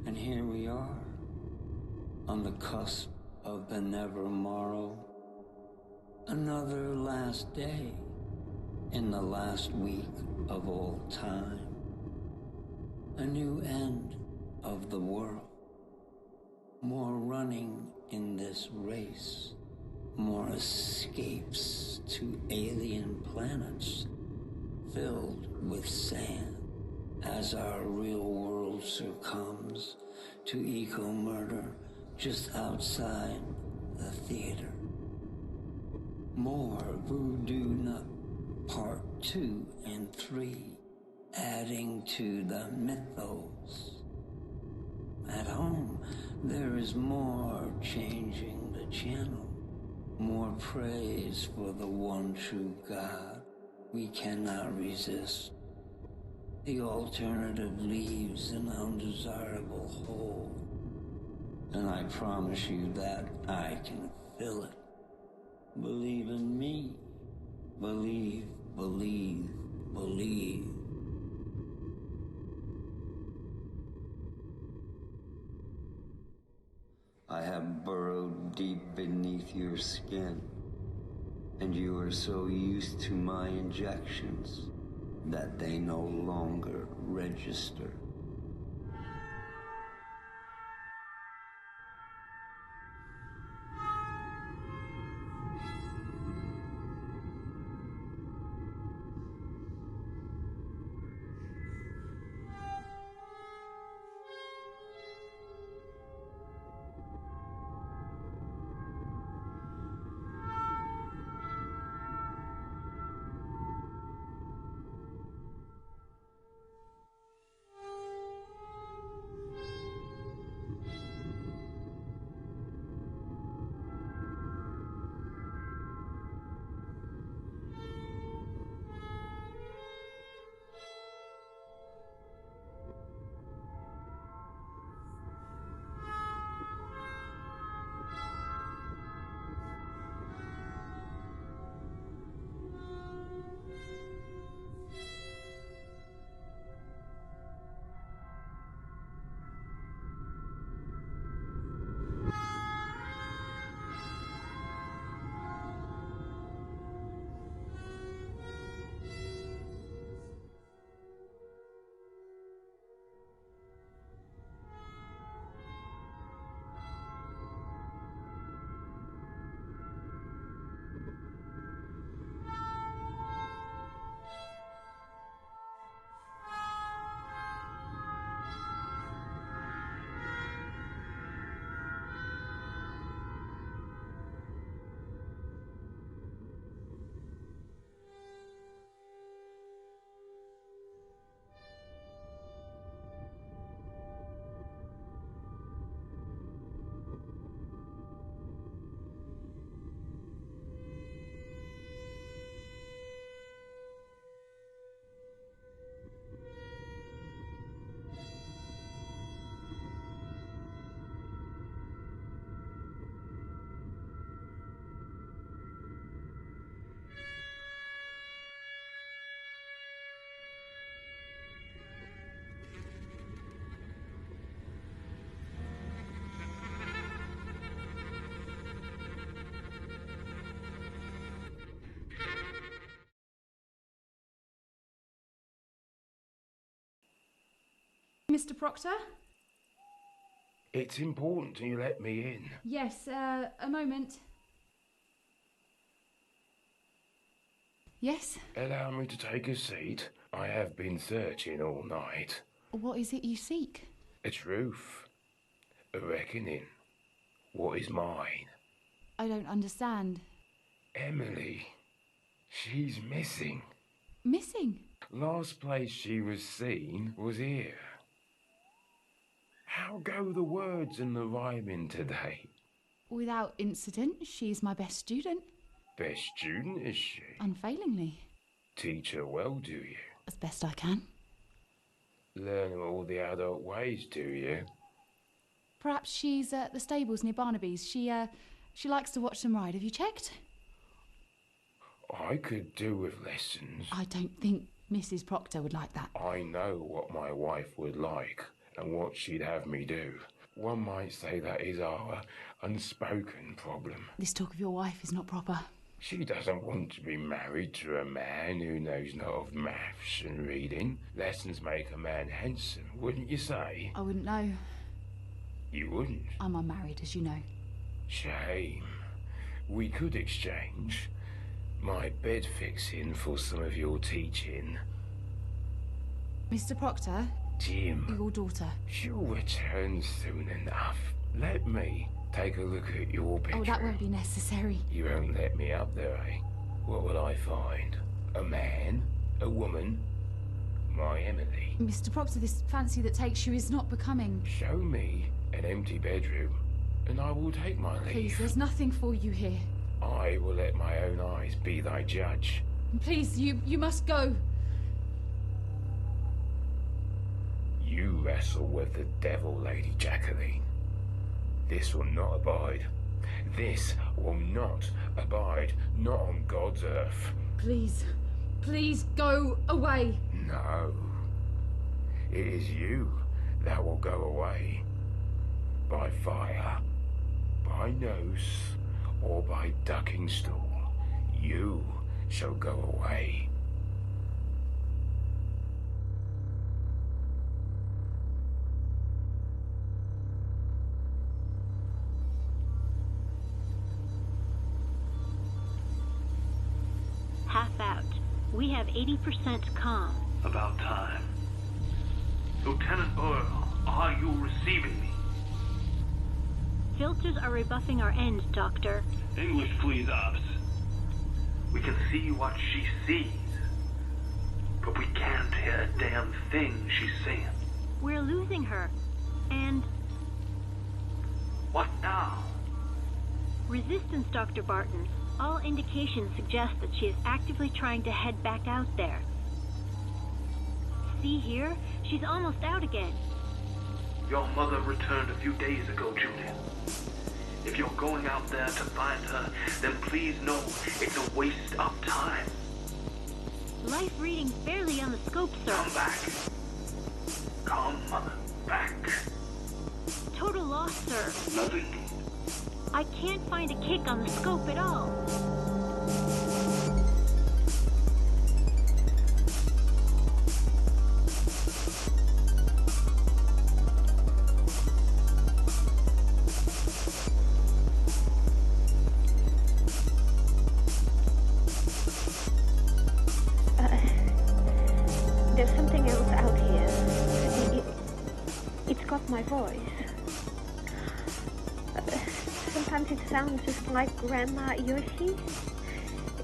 And here we are, on the cusp of the never morrow. Another last day in the last week of all time. A new end of the world. More running in this race. More escapes to alien planets filled with sand. As our real world succumbs to eco-murder just outside the theater. More Voodoonaut Part 2 and 3, adding to the mythos. At home, there is more changing the channel. More praise for the one true God we cannot resist. The alternative leaves an undesirable hole. And I promise you that I can fill it. Believe in me. Believe, believe, believe. I have burrowed deep beneath your skin, and you are so used to my injections that they no longer register. Mr. Proctor? It's important you let me in. Yes, a moment. Yes? Allow me to take a seat. I have been searching all night. What is it you seek? A truth. A reckoning. What is mine? I don't understand. Emily. She's missing. Missing? Last place she was seen was here. How go the words and the rhyming today? Without incident, she's my best student. Best student, is she? Unfailingly. Teach her well, do you? As best I can. Learn her all the adult ways, do you? Perhaps she's at the stables near Barnaby's. She likes to watch them ride. Have you checked? I could do with lessons. I don't think Mrs. Proctor would like that. I know what my wife would like and what she'd have me do. One might say that is our unspoken problem. This talk of your wife is not proper. She doesn't want to be married to a man who knows not of maths and reading. Lessons make a man handsome, wouldn't you say? I wouldn't know. You wouldn't? I'm unmarried, as you know. Shame. We could exchange my bed fixing for some of your teaching. Mr. Proctor? Jim. Your daughter. She'll return soon enough. Let me take a look at your picture. Oh, that won't be necessary. You won't let me up there, eh? What will I find? A man? A woman? My Emily? Mr. Proctor, this fancy that takes you is not becoming. Show me an empty bedroom, and I will take my leave. Please, there's nothing for you here. I will let my own eyes be thy judge. Please, you must go. You wrestle with the devil, Lady Jacqueline. This will not abide. This will not abide, not on God's earth. Please, please go away. No. It is you that will go away. By fire, by noose, or by ducking stool. You shall go away. Half out. We have 80% calm. About time. Lieutenant Earle, are you receiving me? Filters are rebuffing our end, Doctor. English, please, Ops. We can see what she sees, but we can't hear a damn thing she's saying. We're losing her. And... What now? Resistance, Dr. Barton. All indications suggest that she is actively trying to head back out there. See here? She's almost out again. Your mother returned a few days ago, Julia. If you're going out there to find her, then please know it's a waste of time. Life reading barely on the scope, sir. Come back. Come back. Total loss, sir. Nothing. I can't find a kick on the scope at all. There's something else out here. It's got my voice. Sometimes it sounds just like Grandma Yoshi.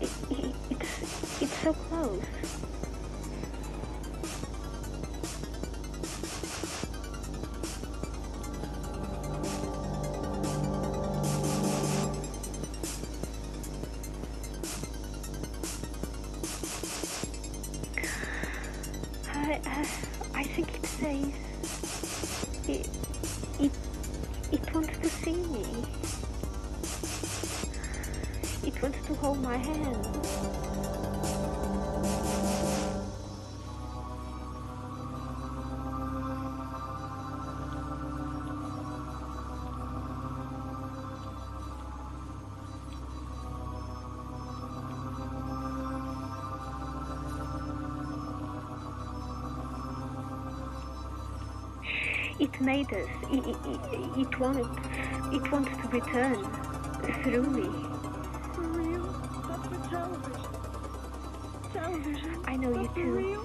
It's so close. I think it says it wants to see me. It wants to hold my hand. It made us. It wants to return through me. For real? That's for television. Television. I know you That's too. For real?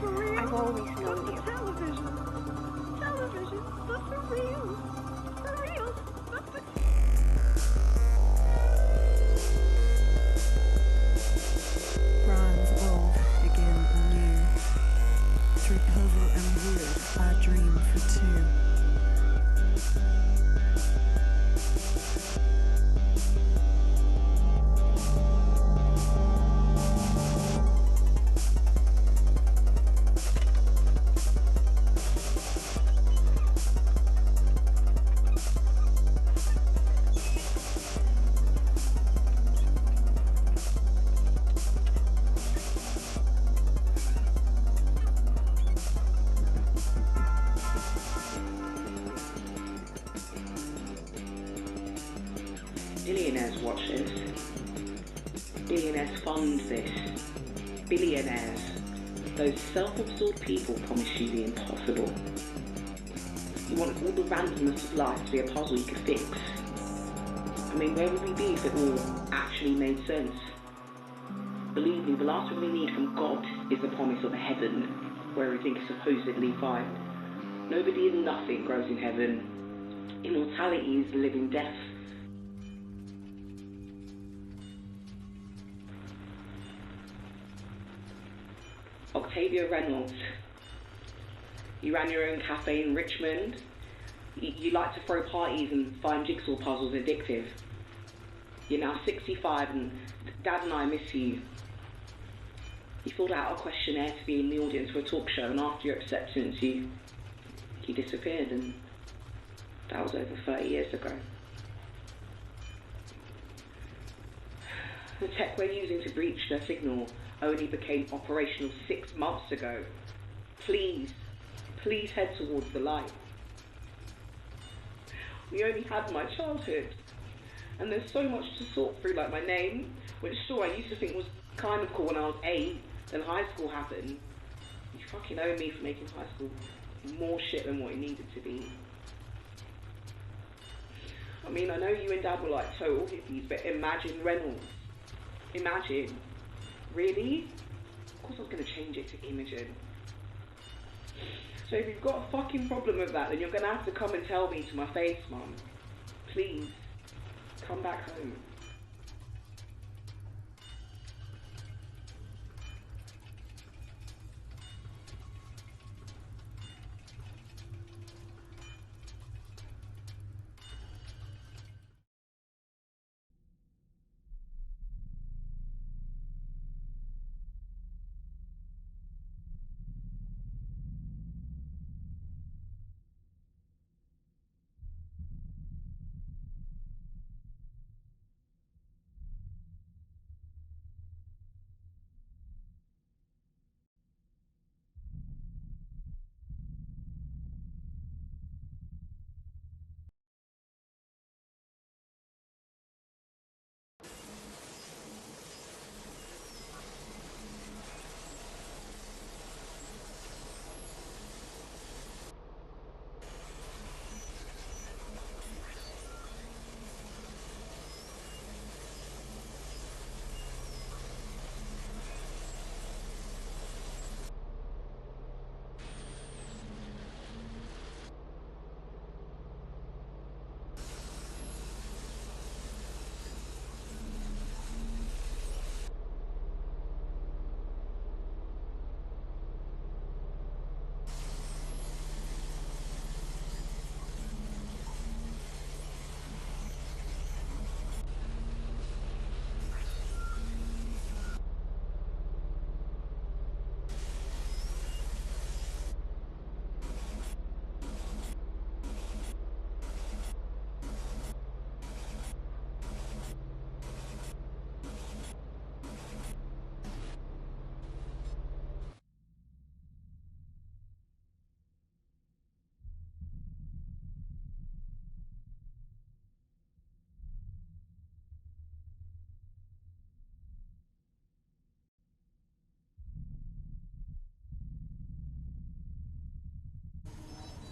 For real? I've always known That's you. for television. Television. That's for real. For real. That's for... Rhymes evolve again anew. Through puzzle and wood, I dream for two. Billionaires watch this. Billionaires fund this. Billionaires. Those self-absorbed people promise you the impossible. You want all the randomness of life to be a puzzle you could fix. I mean, where would we be if it all actually made sense? Believe me, the last thing we need from God is the promise of a heaven where everything is supposedly fine. Nobody and nothing grows in heaven. Immortality is the living death. Octavia Reynolds. You ran your own cafe in Richmond. You like to throw parties and find jigsaw puzzles addictive. You're now 65 and Dad and I miss you. You filled out a questionnaire to be in the audience for a talk show, and after your acceptance you disappeared, and that was over 30 years ago. The tech we're using to breach the signal only became operational 6 months ago. Please head towards the light. We only had my childhood, and there's so much to sort through, like my name, which sure I used to think was kind of cool when I was 8, then high school happened. You fucking owe me for making high school more shit than what it needed to be. I mean, I know you and Dad were like total hippies, but imagine Reynolds. Imagine. Really? Of course I was going to change it to Imogen. So if you've got a fucking problem with that, then you're going to have to come and tell me to my face, Mum. Please, come back home.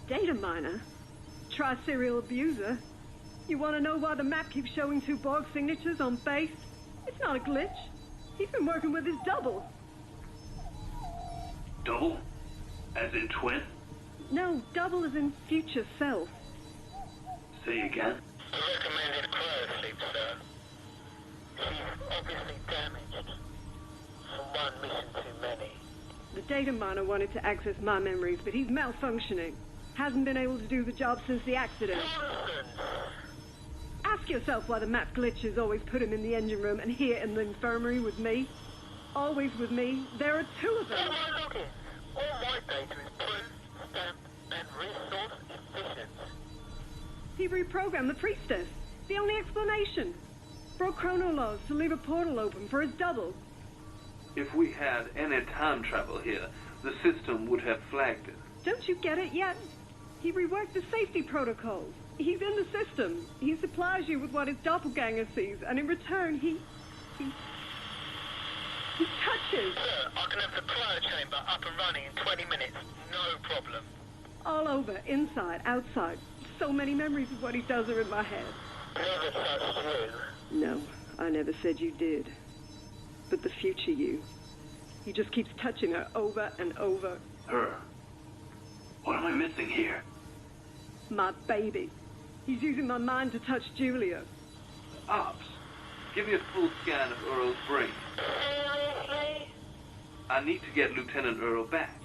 Data miner? Try serial abuser? You want to know why the map keeps showing 2 Borg signatures on base? It's not a glitch. He's been working with his double. Double? As in twin? No, double as in future self. Say again? Recommended cryo-sleep, sir. She's obviously damaged. For one mission too many. The data miner wanted to access my memories, but he's malfunctioning. Hasn't been able to do the job since the accident. Ask yourself why the map glitches always put him in the engine room and here in the infirmary with me. Always with me. There are 2 of them. Where am I looking? All my data is proof, stamped, and resource efficient. He reprogrammed the priestess. The only explanation. Broke chrono laws to leave a portal open for his double. If we had any time travel here, the system would have flagged it. Don't you get it yet? He reworked the safety protocols. He's in the system. He supplies you with what his doppelganger sees, and in return, he touches. Sir, I can have the cryo chamber up and running in 20 minutes. No problem. All over, inside, outside. So many memories of what he does are in my head. Never touched you. No, I never said you did. But the future you. He just keeps touching her over and over. Her? What am I missing here? My baby. He's using my mind to touch Julia. Ops, give me a full scan of Earle's brain. Seriously? I need to get Lieutenant Earle back.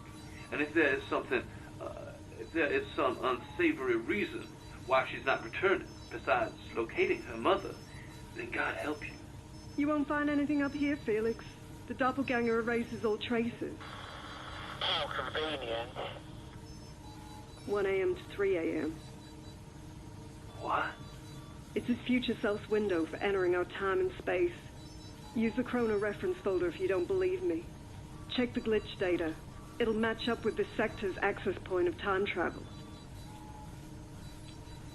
And if there is something, if there is some unsavory reason why she's not returning, besides locating her mother, then God help you. You won't find anything up here, Felix. The doppelganger erases all traces. How convenient. 1 a.m. to 3 a.m. What? It's his future self's window for entering our time and space. Use the chrono reference folder if you don't believe me. Check the glitch data. It'll match up with this sector's access point of time travel.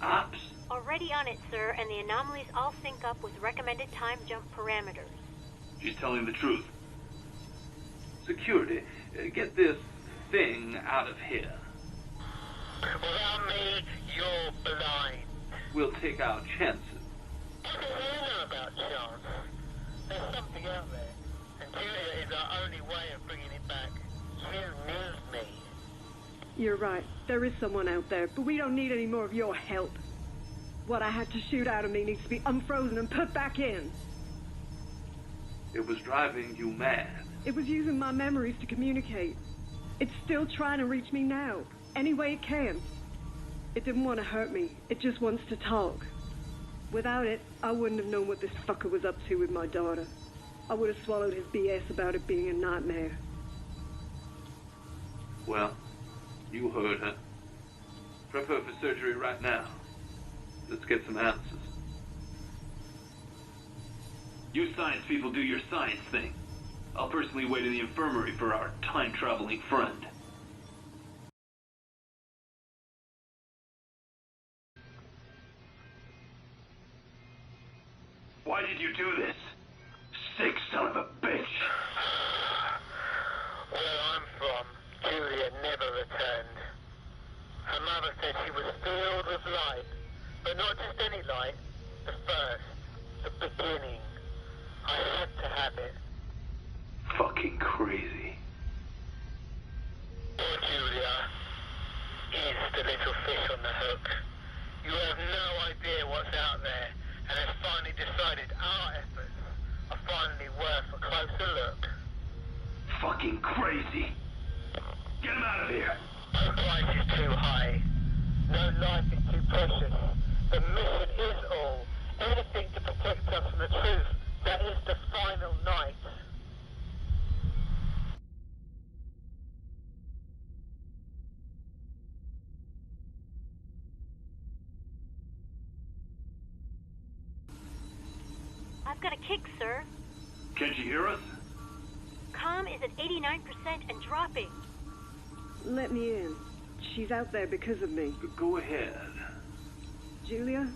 Ops? Already on it, sir, and the anomalies all sync up with recommended time jump parameters. She's telling the truth. Security, get this thing out of here. Without me, you're blind. We'll take our chances. What do you know about chance? There's something out there, and Julia is our only way of bringing it back. You need me. You're right. There is someone out there, but we don't need any more of your help. What I had to shoot out of me needs to be unfrozen and put back in. It was driving you mad. It was using my memories to communicate. It's still trying to reach me now, any way it can. It didn't want to hurt me. It just wants to talk. Without it, I wouldn't have known what this fucker was up to with my daughter. I would have swallowed his BS about it being a nightmare. Well, you heard her. Prep her for surgery right now. Let's get some answers. You science people do your science thing. I'll personally wait in the infirmary for our time-traveling friend. Why did you do this? Sick son of a bitch! Where I'm from, Julia never returned. Her mother said she was filled with light, but not just any light, the first, the beginning. I had to have it. Fucking crazy. Poor Julia is the little fish on the hook. You have no idea what's out there, and have finally decided our efforts are finally worth a closer look. Fucking crazy. Get him out of here. No price is too high. No life is too precious. The mission is all. Anything to protect us from the truth. That is the final night. I've got a kick, sir. Can't you hear us? Comm is at 89% and dropping. Let me in. She's out there because of me. Go ahead. Julia,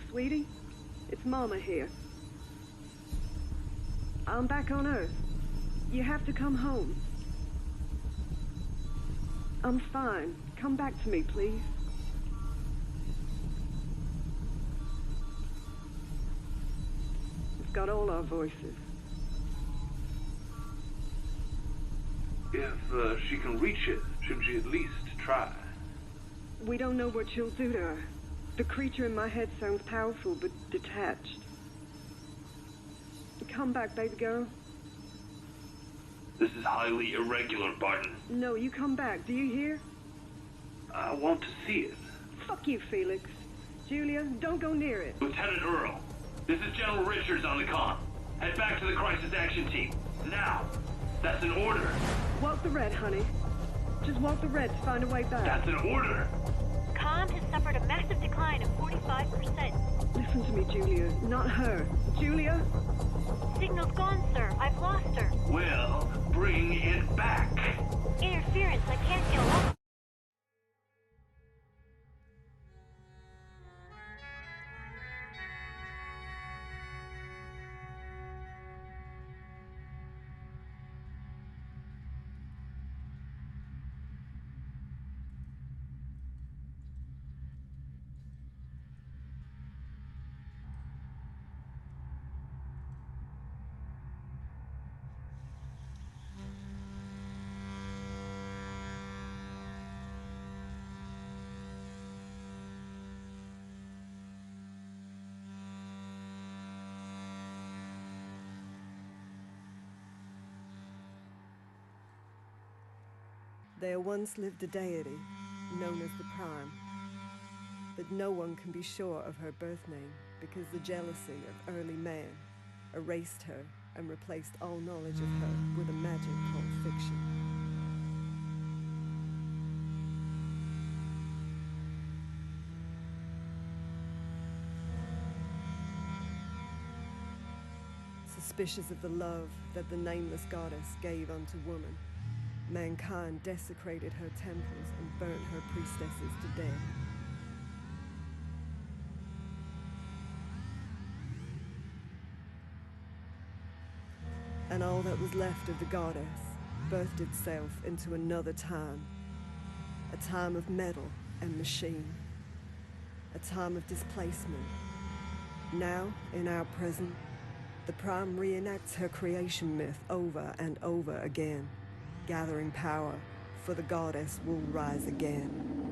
sweetie, it's Mama here. I'm back on Earth. You have to come home. I'm fine. Come back to me, please. got all our voices. If she can reach it, shouldn't she at least try? We don't know what she'll do to her. The creature in my head sounds powerful, but detached. Come back, baby girl. This is highly irregular, Barton. No, you come back. Do you hear? I want to see it. Fuck you, Felix. Julia, don't go near it. Lieutenant Earle, this is General Richards on the comm. Head back to the crisis action team. Now. That's an order. Walk the red, honey. Just walk the red to find a way back. That's an order. Comm has suffered a massive decline of 45%. Listen to me, Julia. Not her. Julia? Signal's gone, sir. I've lost her. Well, bring it back. Interference. I can't get along. There once lived a deity, known as the Prime, but no one can be sure of her birth name because the jealousy of early man erased her and replaced all knowledge of her with a magic called fiction. Suspicious of the love that the nameless goddess gave unto woman, mankind desecrated her temples and burnt her priestesses to death. And all that was left of the goddess birthed itself into another time, a time of metal and machine, a time of displacement. Now, in our present, the Prime reenacts her creation myth over and over again, gathering power, for the goddess will rise again.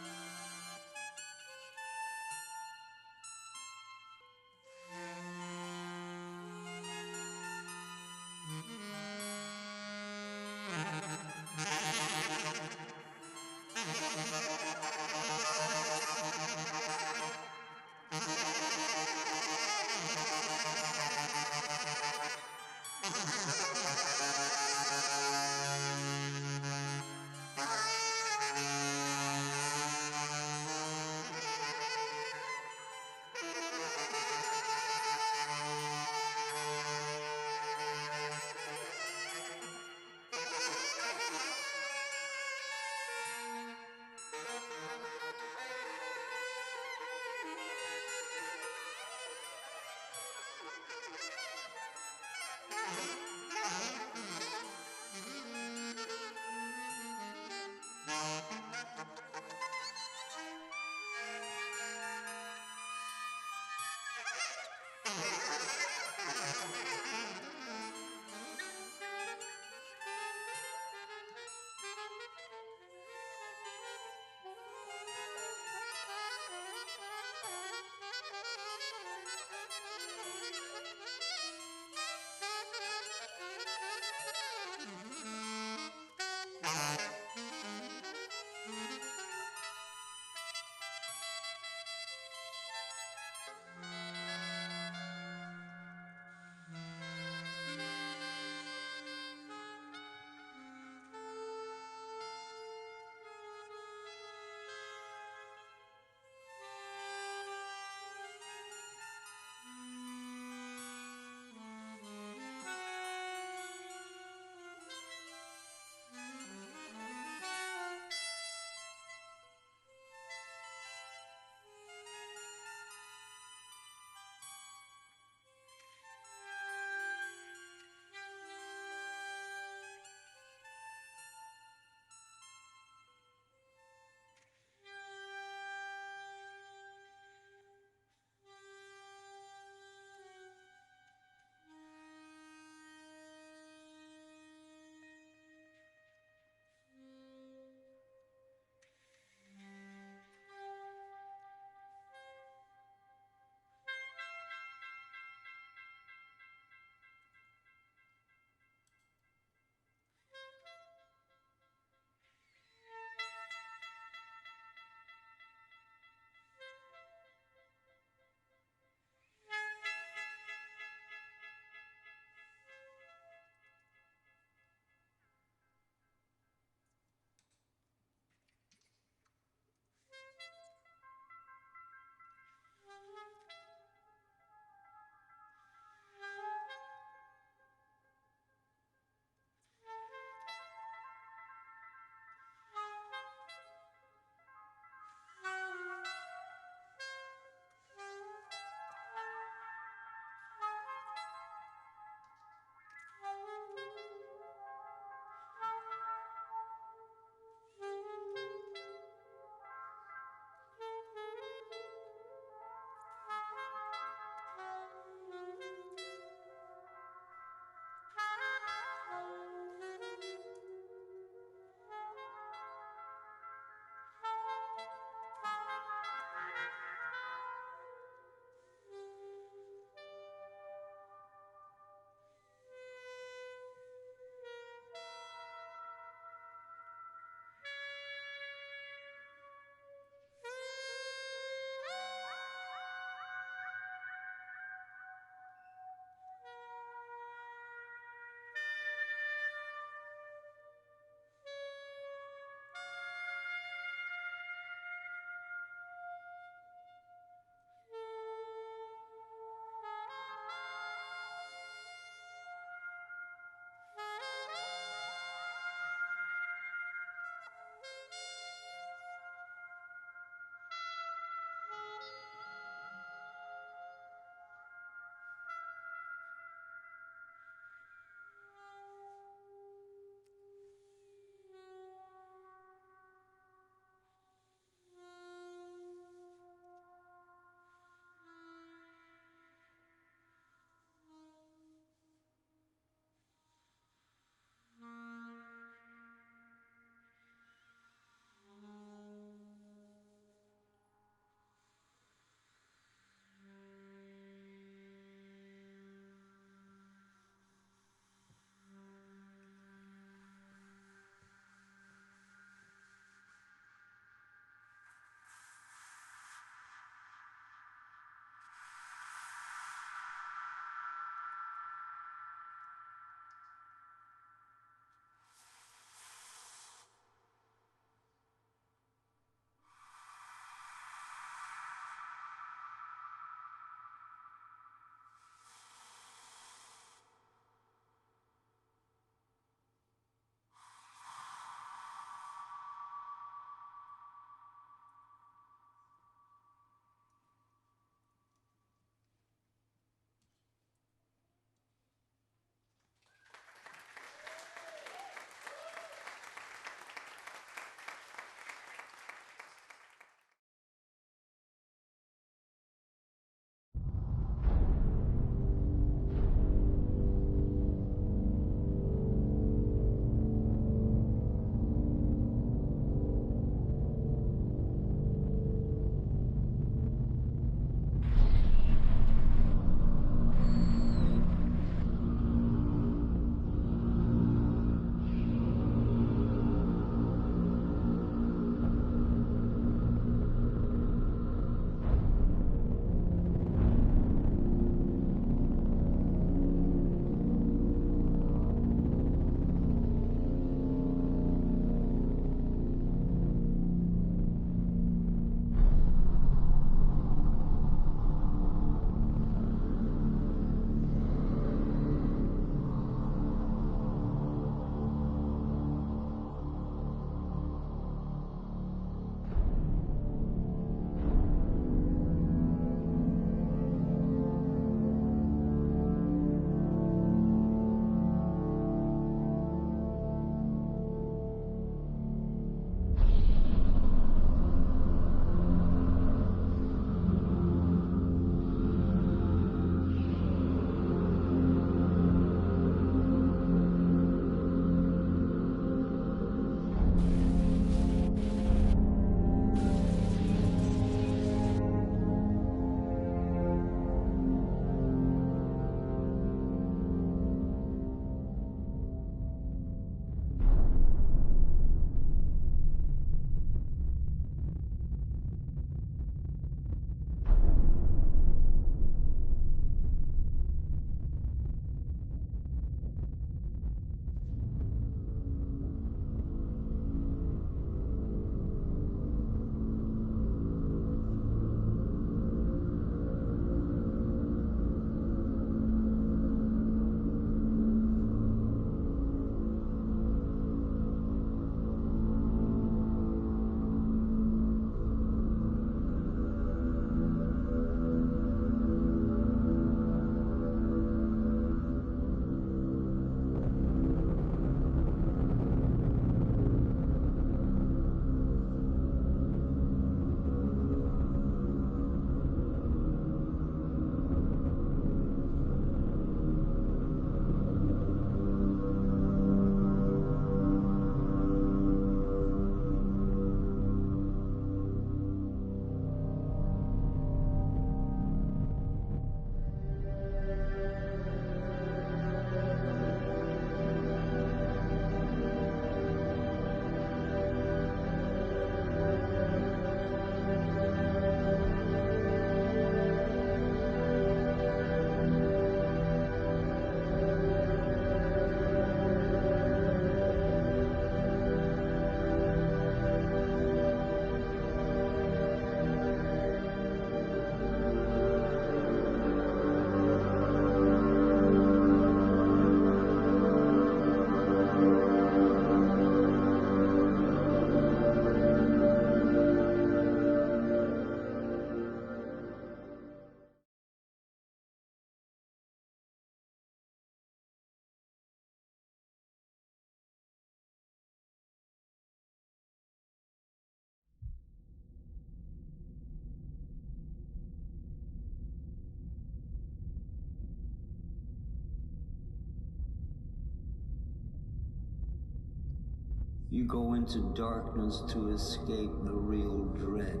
You go into darkness to escape the real dread,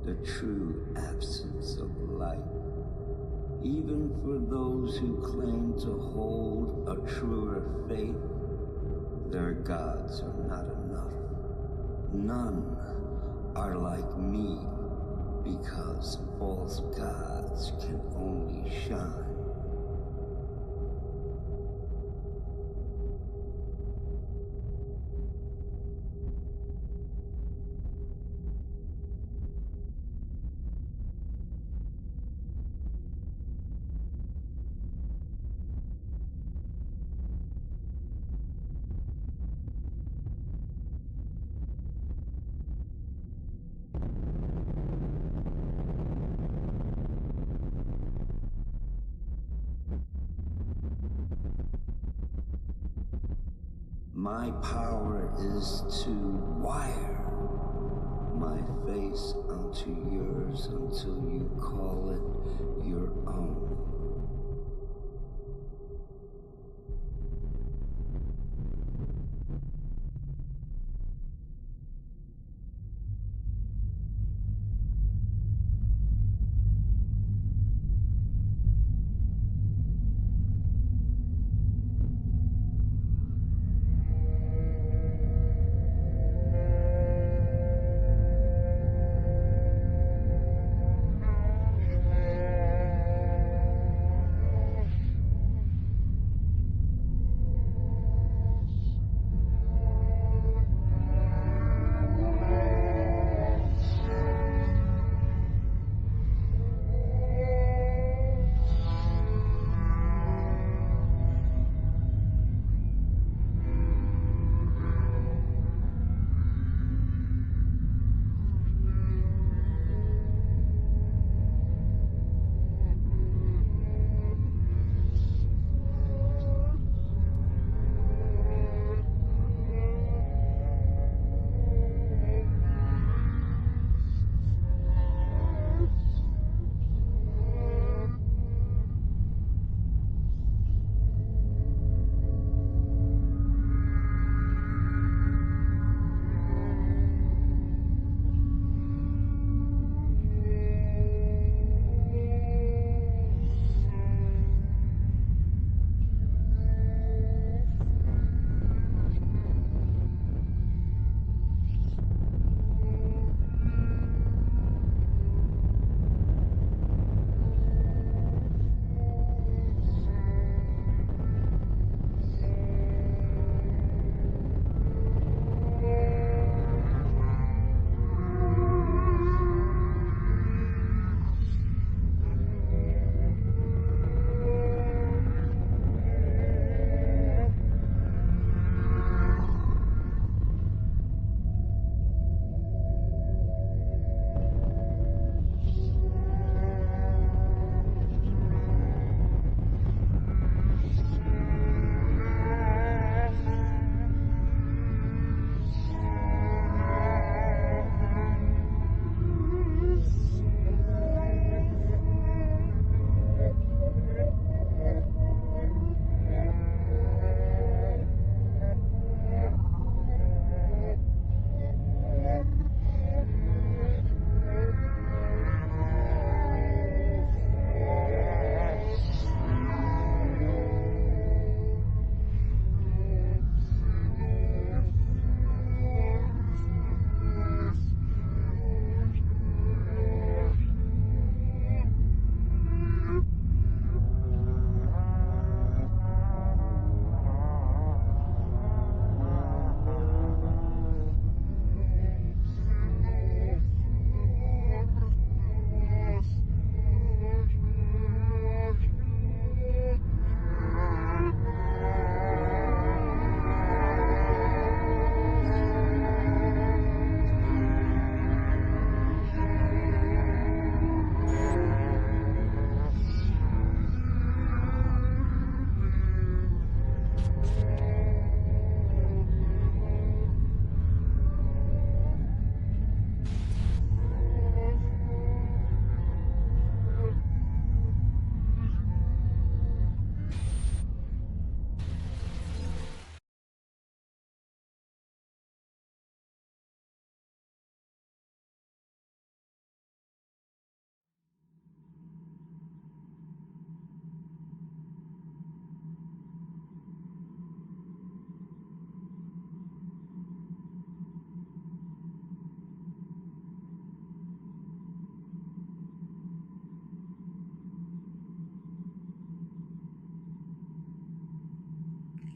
the true absence of light. Even for those who claim to hold a truer faith, their gods are not enough. None are like me, because false gods can only shine. My power is to wire my face onto yours until you call it your own.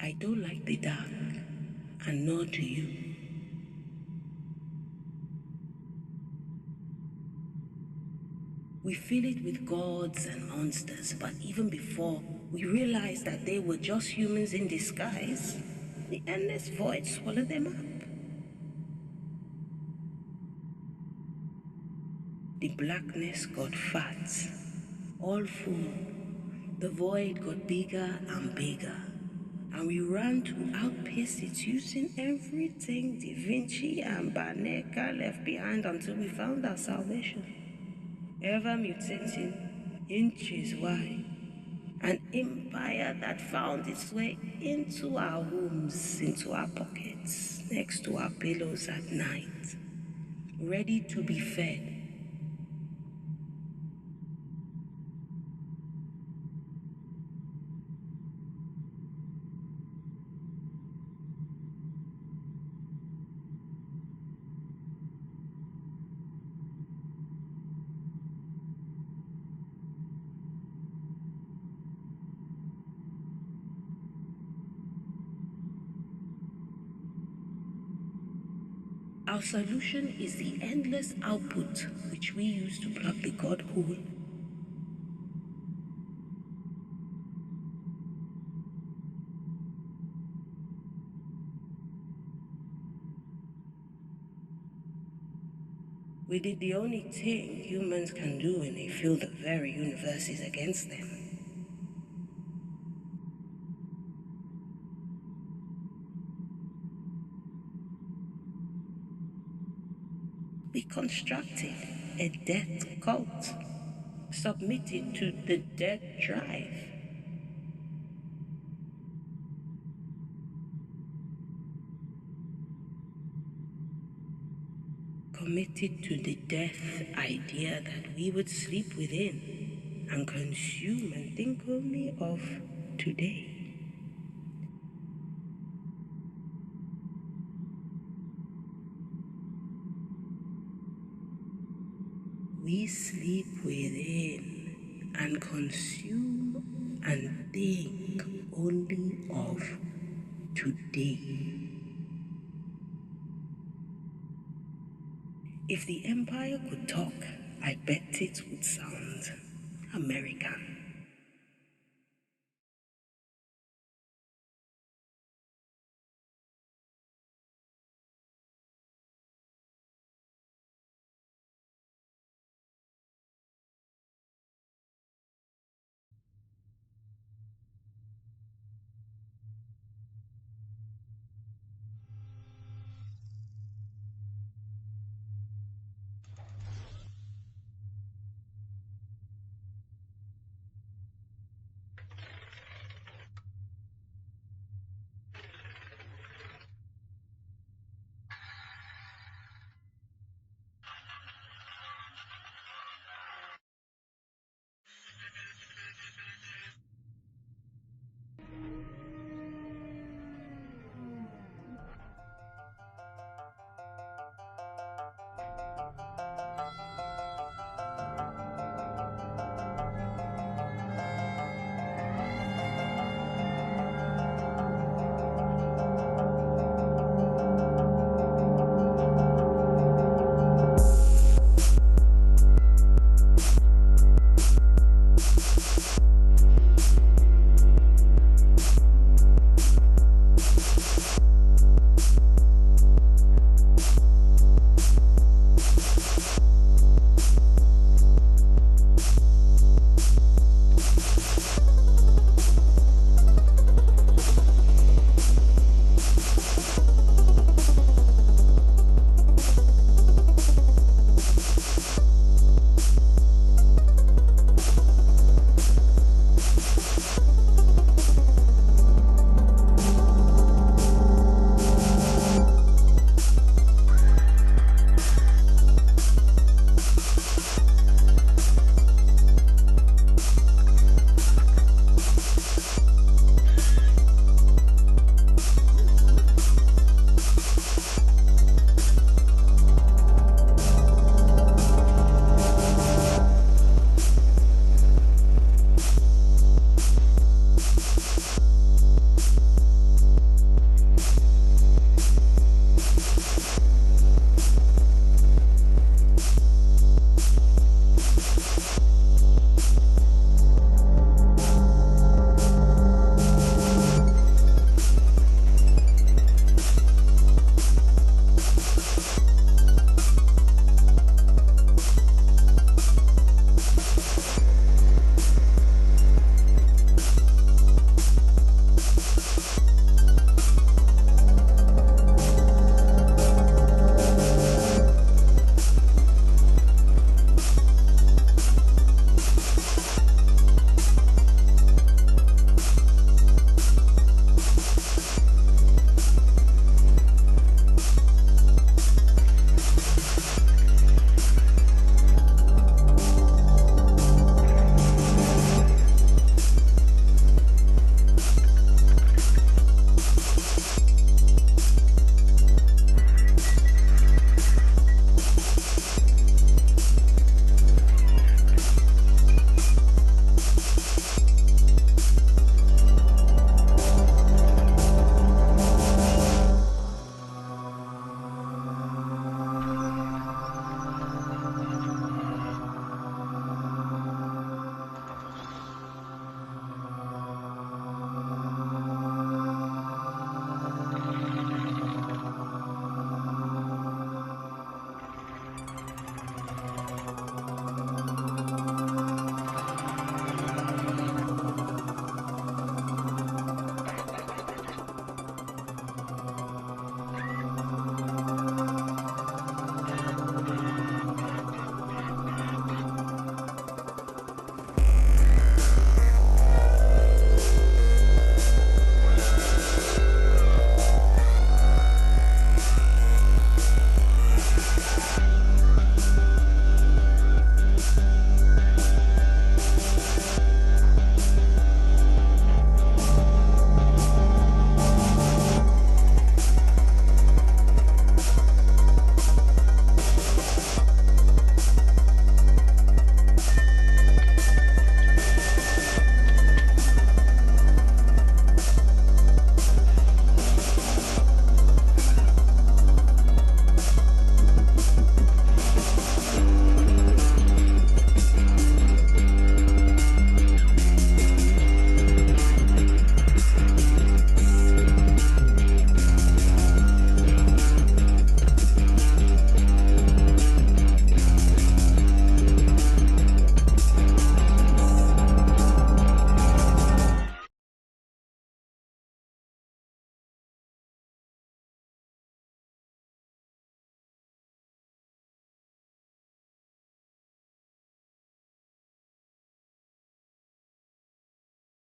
I don't like the dark, and nor do you. We fill it with gods and monsters, but even before we realized that they were just humans in disguise, the endless void swallowed them up. The blackness got fat, all full. The void got bigger and bigger, and we ran to outpace it using everything Da Vinci and Baneka left behind until we found our salvation. Ever mutating, inches wide, an empire that found its way into our homes, into our pockets, next to our pillows at night, ready to be fed. Our solution is the endless output which we use to plug the God hole. We did the only thing humans can do when they feel the very universe is against them. We constructed a death cult, submitted to the death drive. Committed to the death idea that we would sleep within and consume and think only of today. We sleep within and consume and think only of today. If the Empire could talk, I bet it would sound American.